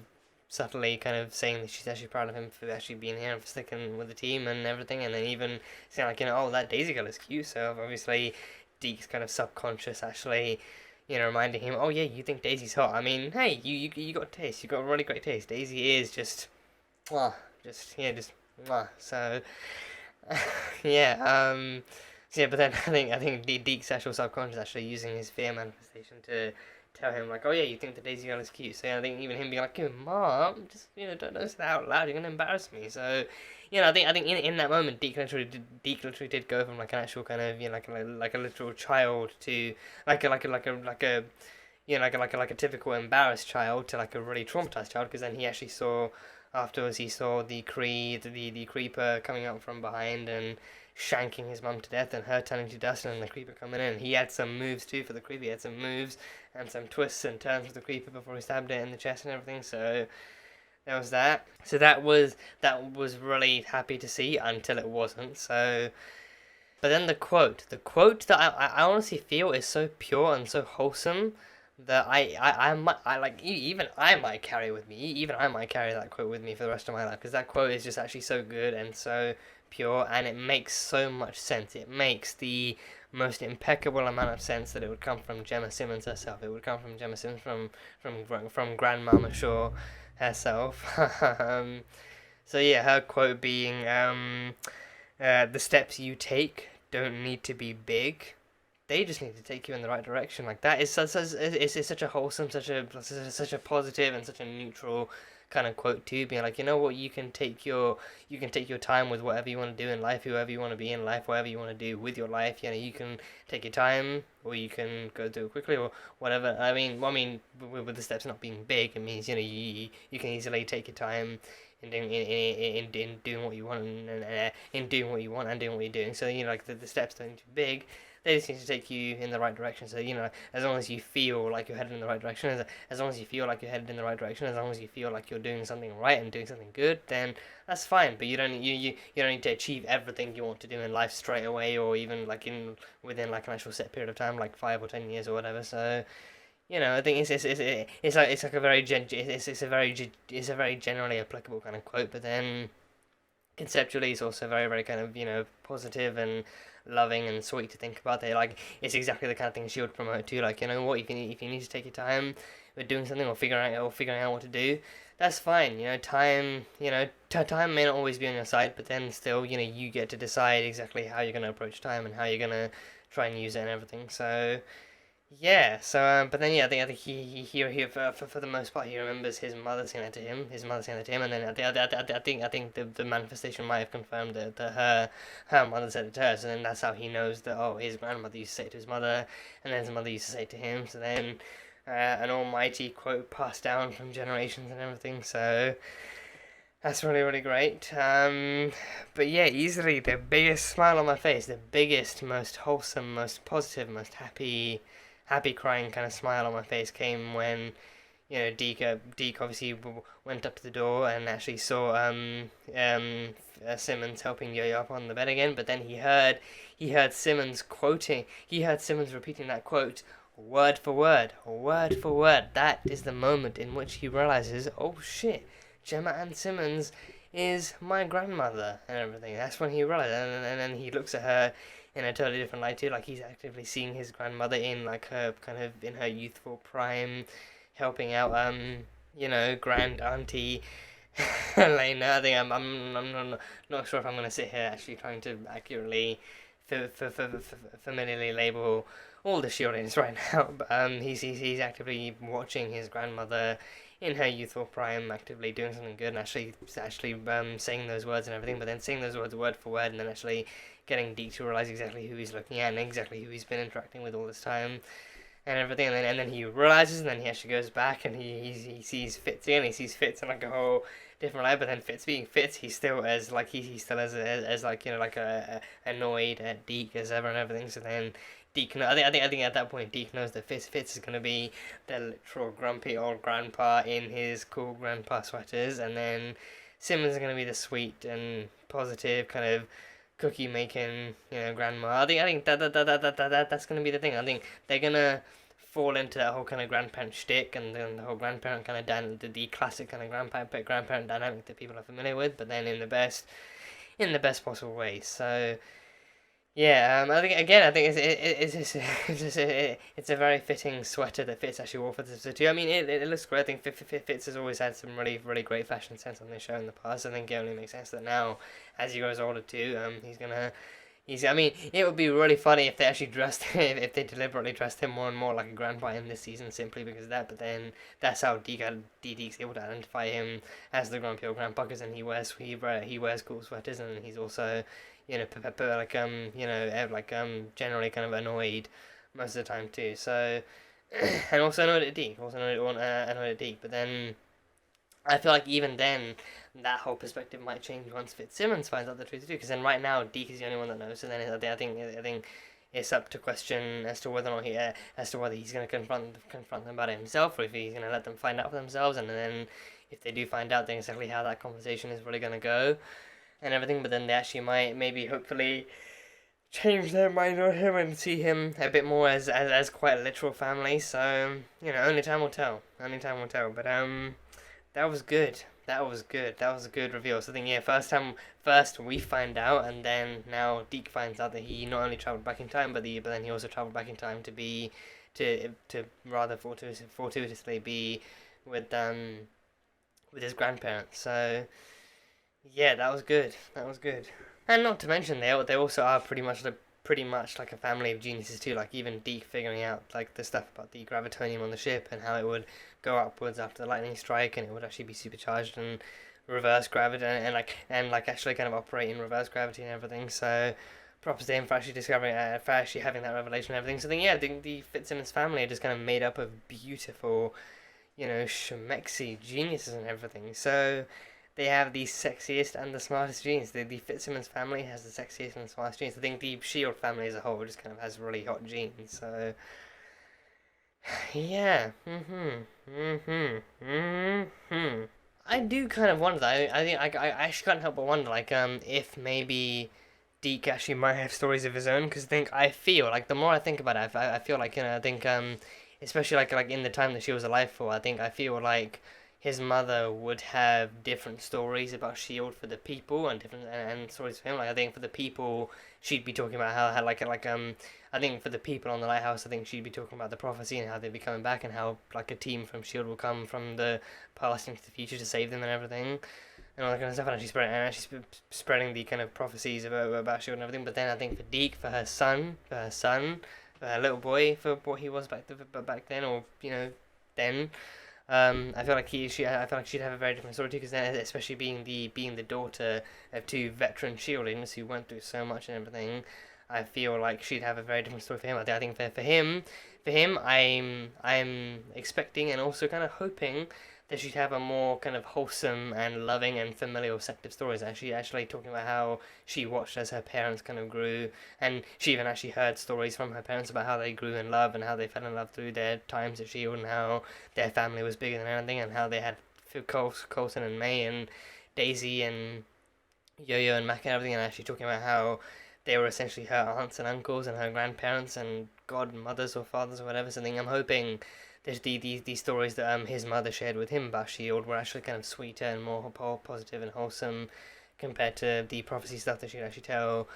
subtly kind of saying that she's actually proud of him for actually being here and for sticking with the team and everything, and then even saying like, oh, that Daisy girl is cute. So obviously Deke's kind of subconscious actually, reminding him, oh yeah, you think Daisy's hot. I mean, hey, you got taste. You got really great taste. Daisy is just, mwah. So yeah. Yeah, but then I think Deke's actual subconscious actually using his fear manifestation to tell him like, oh yeah, you think the Daisy girl is cute. So I think even him being like, Mom, just don't say that out loud. You're gonna embarrass me. So I think in that moment, Deke literally did go from like an actual kind of like a literal child to like a typical embarrassed child to like a really traumatized child, because then he actually saw afterwards the creeper coming up from behind and shanking his mum to death, and her turning to dust, and the creeper coming in. He had some moves too for the creeper. He had some moves and some twists and turns for the creeper before he stabbed it in the chest and everything. So there was that. So that was really happy to see until it wasn't. So, but then the quote that I honestly feel is so pure and so wholesome that I might carry with me. Even I might carry that quote with me for the rest of my life, because that quote is just actually so good and so pure, and it makes so much sense. It makes the most impeccable amount of sense that it would come from Gemma Simmons herself. It would come from Gemma Simmons, from Grandmama Shaw herself. So yeah, her quote being, the steps you take don't need to be big. They just need to take you in the right direction. Like, that is it's such a wholesome, such a positive and such a neutral kind of quote too, being like, what, you can take your time with whatever you want to do in life, whoever you want to be in life, whatever you want to do with your life. You can take your time, or you can go do it quickly, or whatever. I mean, with the steps not being big, it means you can easily take your time in doing what you want, and in doing what you want and doing what you're doing. So like the steps don't need to be big. They just need to take you in the right direction. So, as long as you feel like you're headed in the right direction, as long as you feel like you're headed in the right direction, as long as you feel like you're doing something right and doing something good, then that's fine. But you don't need to achieve everything you want to do in life straight away, or even like within like an actual set period of time, like 5 or 10 years or whatever. So, I think it's a very generally applicable kind of quote. But then conceptually, it's also very, very kind of positive and loving and sweet to think about. They like, it's exactly the kind of thing she would promote too. Like, you know what, if you need to take your time with doing something or figuring out what to do, that's fine. You know, time may not always be on your side, but then still, you know, you get to decide exactly how you're gonna approach time and how you're gonna try and use it and everything. So yeah, so but then yeah, I think he for the most part he remembers his mother saying that to him, and then I think the manifestation might have confirmed that her mother said it to her. So then that's how he knows that, oh, his grandmother used to say it to his mother, and then his mother used to say it to him. So then an almighty quote passed down from generations and everything. So that's really, really great. But yeah, easily the biggest smile on my face, the biggest, most wholesome, most positive, most happy crying kind of smile on my face came when, you know, Deke obviously went up to the door and actually saw Simmons helping Yo-Yo up on the bed again. But then he heard Simmons repeating that quote word for word. That is the moment in which he realizes, oh shit, Gemma Ann Simmons is my grandmother and everything. That's when he realized, and then he looks at her in a totally different light too. Like, he's actively seeing his grandmother in like her kind of in her youthful prime, helping out you know, grand auntie Elena. I think I'm not sure if I'm gonna sit here actually trying to accurately familiarly label all the Shield agents right now, but he's actively watching his grandmother in her youthful prime, actively doing something good, and actually saying those words and everything, but then saying those words word for word, and then actually getting Deke to realize exactly who he's looking at and exactly who he's been interacting with all this time and everything, and then he realizes, and then he actually goes back and he sees Fitz again. He sees Fitz in like a whole different light, but then Fitz being Fitz, he's still as like he's still as like, you know, like a annoyed at Deke as ever and everything. So then Deke, I think at that point Deke knows that Fitz is gonna be the literal grumpy old grandpa in his cool grandpa sweaters, and then Simmons is gonna be the sweet and positive kind of cookie making, you know, grandma. I think that's gonna be the thing. I think they're gonna fall into that whole kind of grandparent shtick, and then the whole grandparent kind of the classic kind of grandparent dynamic that people are familiar with, but then in the best possible way. So yeah, I think it's a very fitting sweater that Fitz actually wore for this episode too. I mean, it looks great. I think Fitz has always had some really, really great fashion sense on this show in the past. I think it only makes sense that now, as he grows older too, I mean, it would be really funny if they actually if they deliberately dressed him more and more like a grandpa in this season, simply because of that. But then that's how Deke's able to identify him as the grumpy old grandpa, because then he wears cool sweaters, and he's also, you know, generally kind of annoyed most of the time too. So, and also annoyed at Deke, annoyed at Deke. But then I feel like even then, that whole perspective might change once Fitzsimmons finds out the truth too. Because then right now Deke is the only one that knows. So then I think it's up to question as to whether or not he's going to confront them about it himself, or if he's going to let them find out for themselves. And then if they do find out, then exactly how that conversation is really going to go and everything. But then they actually might hopefully change their mind on him and see him a bit more as quite a literal family. So, you know, only time will tell. But that was good. That was a good reveal. So I think, yeah, first we find out, and then now Deke finds out that he not only travelled back in time, but then he also travelled back in time to rather fortuitously be with his grandparents. So yeah, that was good. And not to mention, they also are pretty much like a family of geniuses too. Like, even Deke figuring out like the stuff about the gravitonium on the ship and how it would go upwards after the lightning strike, and it would actually be supercharged and reverse gravity and actually kind of operate in reverse gravity and everything. So props to him for actually discovering, for actually having that revelation and everything. So then, yeah, the Fitzsimmons family are just kind of made up of beautiful, you know, schmexy geniuses and everything. So they have the sexiest and the smartest genes. The Fitzsimmons family has the sexiest and smartest genes. I think the Shield family as a whole just kind of has really hot genes. So yeah. I do kind of wonder. I think I actually can't help but wonder, like, if maybe Deke actually might have stories of his own. Because I feel like the more I think about it, I feel like, you know, I think especially like in the time that she was alive for, I feel like, his mother would have different stories about S.H.I.E.L.D. for the people and different and stories for him. Like I think for the people, she'd be talking about how I think for the people on the lighthouse, I think she'd be talking about the prophecy and how they'd be coming back and how like a team from S.H.I.E.L.D. will come from the past into the future to save them and everything. And all that kind of stuff, and she's spreading the kind of prophecies about S.H.I.E.L.D. and everything. But then I think for Deke, for her son, for her little boy, for what he was back then, or then. I feel like I feel like she'd have a very different story too, because then, especially being the daughter of two veteran S.H.I.E.L.D. agents who went through so much and everything, I feel like she'd have a very different story for him. I think for him, I'm expecting and also kind of hoping that she'd have a more kind of wholesome and loving and familial set of stories. Actually talking about how she watched as her parents kind of grew, and she even actually heard stories from her parents about how they grew in love and how they fell in love through their times at S.H.I.E.L.D. and how their family was bigger than anything, and how they had Coulson and May and Daisy and Yo-Yo and Mac and everything, and actually talking about how they were essentially her aunts and uncles and her grandparents and godmothers or fathers or whatever. Something I'm hoping there's these stories that his mother shared with him about S.H.I.E.L.D. were actually kind of sweeter and more positive and wholesome compared to the prophecy stuff that she'd actually tell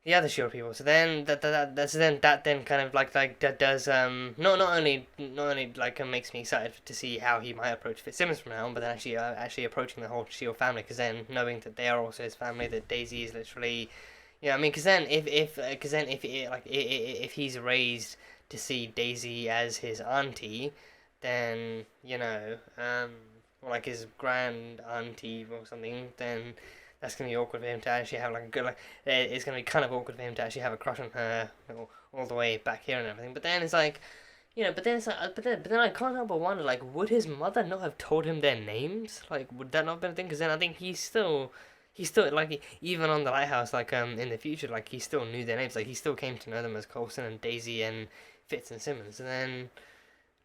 the other S.H.I.E.L.D. people. So then that kind of that does not only like makes me excited to see how he might approach Fitzsimmons from now on, but then actually approaching the whole S.H.I.E.L.D. family, because then knowing that they are also his family, that Daisy is literally, I mean, because then if he's raised to see Daisy as his auntie, then or like his grand auntie or something, then that's gonna be awkward for him to actually have it's gonna be kind of awkward for him to actually have a crush on her all the way back here and everything. But then it's like, but then I can't help but wonder, like, would his mother not have told him their names? Like, would that not have been a thing? Because then I think he's still like, even on the lighthouse, like in the future, like he still knew their names. Like he still came to know them as Coulson and Daisy and Fitz and Simmons. And then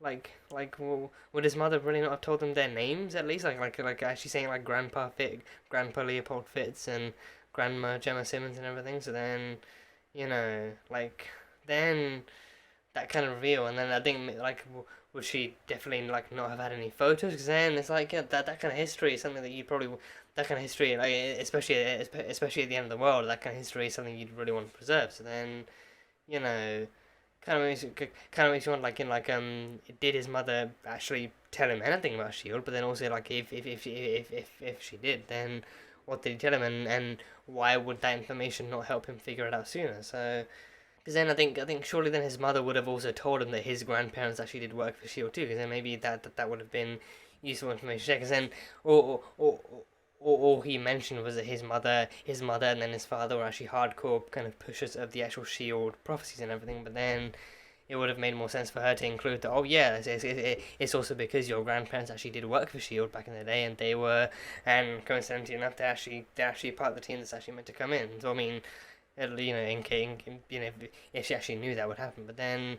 well, would his mother really not have told them their names at least? Like actually saying like Grandpa Leopold Fitz and Grandma Gemma Simmons and everything. So then, then that kind of reveal. And then I think would she definitely not have had any photos? Because then it's like, that kind of history is something that you probably, that kind of history, like especially at the end of the world, that kind of history is something you'd really want to preserve. So then, kind of makes you want, did his mother actually tell him anything about S.H.I.E.L.D.? But then also, like, if she did, then what did he tell him, and why would that information not help him figure it out sooner? So, because then I think surely then his mother would have also told him that his grandparents actually did work for S.H.I.E.L.D. too, because then maybe that would have been useful information to check. Because then, all he mentioned was that his mother and then his father were actually hardcore kind of pushers of the actual S.H.I.E.L.D. prophecies and everything. But then it would have made more sense for her to include that, it's also because your grandparents actually did work for S.H.I.E.L.D. back in the day, and they were, and coincidentally enough, they're actually part of the team that's actually meant to come in. So I mean, if she actually knew that would happen. But then,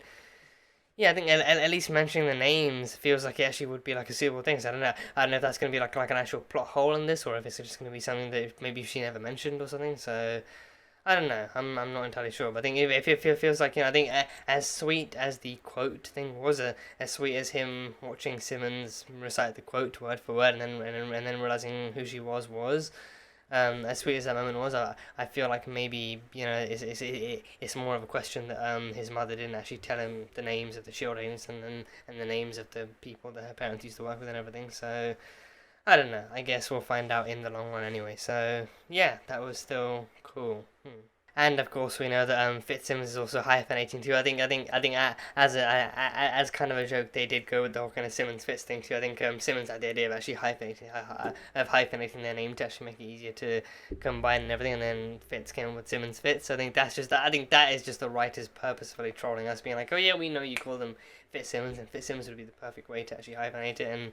I think at least mentioning the names feels like it actually would be like a suitable thing. So I don't know if that's going to be like an actual plot hole in this, or if it's just going to be something that maybe she never mentioned or something. So I don't know. I'm not entirely sure. But I think if it feels like, I think as sweet as the quote thing was, as sweet as him watching Simmons recite the quote word for word and then realizing who she was. As sweet as that moment was, I feel like maybe it's more of a question that his mother didn't actually tell him the names of the S.H.I.E.L.D. agents and the names of the people that her parents used to work with and everything. So I don't know. I guess we'll find out in the long run anyway. So yeah, that was still cool. And of course, we know that Fitzsimmons is also hyphenating too. I think as kind of a joke, they did go with the whole kind of Simmons Fitz thing too. I think Simmons had the idea of actually hyphenating their name to actually make it easier to combine and everything, and then Fitz came with Simmons Fitz. So I think that is just the writers purposefully trolling us, being like, oh yeah, we know you call them Fitzsimmons, and Fitzsimmons would be the perfect way to actually hyphenate it and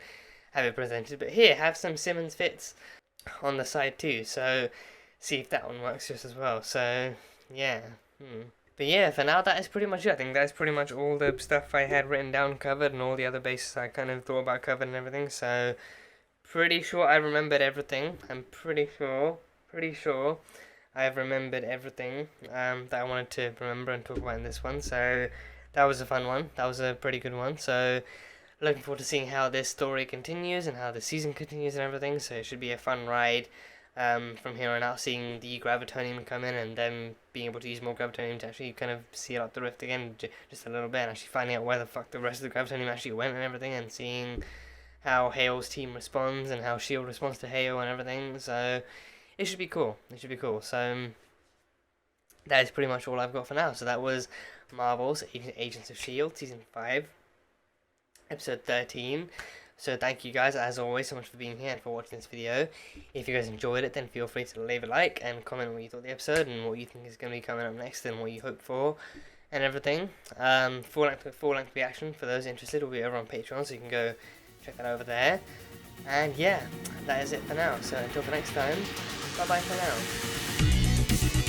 have it presented. But here, have some Simmons Fitz on the side too. So see if that one works just as well. So yeah. But yeah, for now that is pretty much it. I think that's pretty much all the stuff I had written down covered, and all the other bases I kind of thought about covered and everything. So pretty sure I remembered everything. I'm pretty sure I've remembered everything that I wanted to remember and talk about in this one. So that was a fun one. That was a pretty good one. So looking forward to seeing how this story continues and how the season continues and everything. So it should be a fun ride from here on out, seeing the gravitonium come in and then being able to use more gravitonium to actually kind of seal up the rift again just a little bit, and actually finding out where the fuck the rest of the gravitonium actually went and everything, and seeing how Hale's team responds and how S.H.I.E.L.D. responds to Hale and everything. So it should be cool. It should be cool. So that is pretty much all I've got for now. So that was Marvel's Agents of S.H.I.E.L.D. Season 5, Episode 13. So thank you guys, as always, so much for being here and for watching this video. If you guys enjoyed it, then feel free to leave a like and comment what you thought of the episode and what you think is going to be coming up next and what you hope for and everything. Full-length reaction for those interested will be over on Patreon, so you can go check that over there. And yeah, that is it for now. So until the next time, bye-bye for now.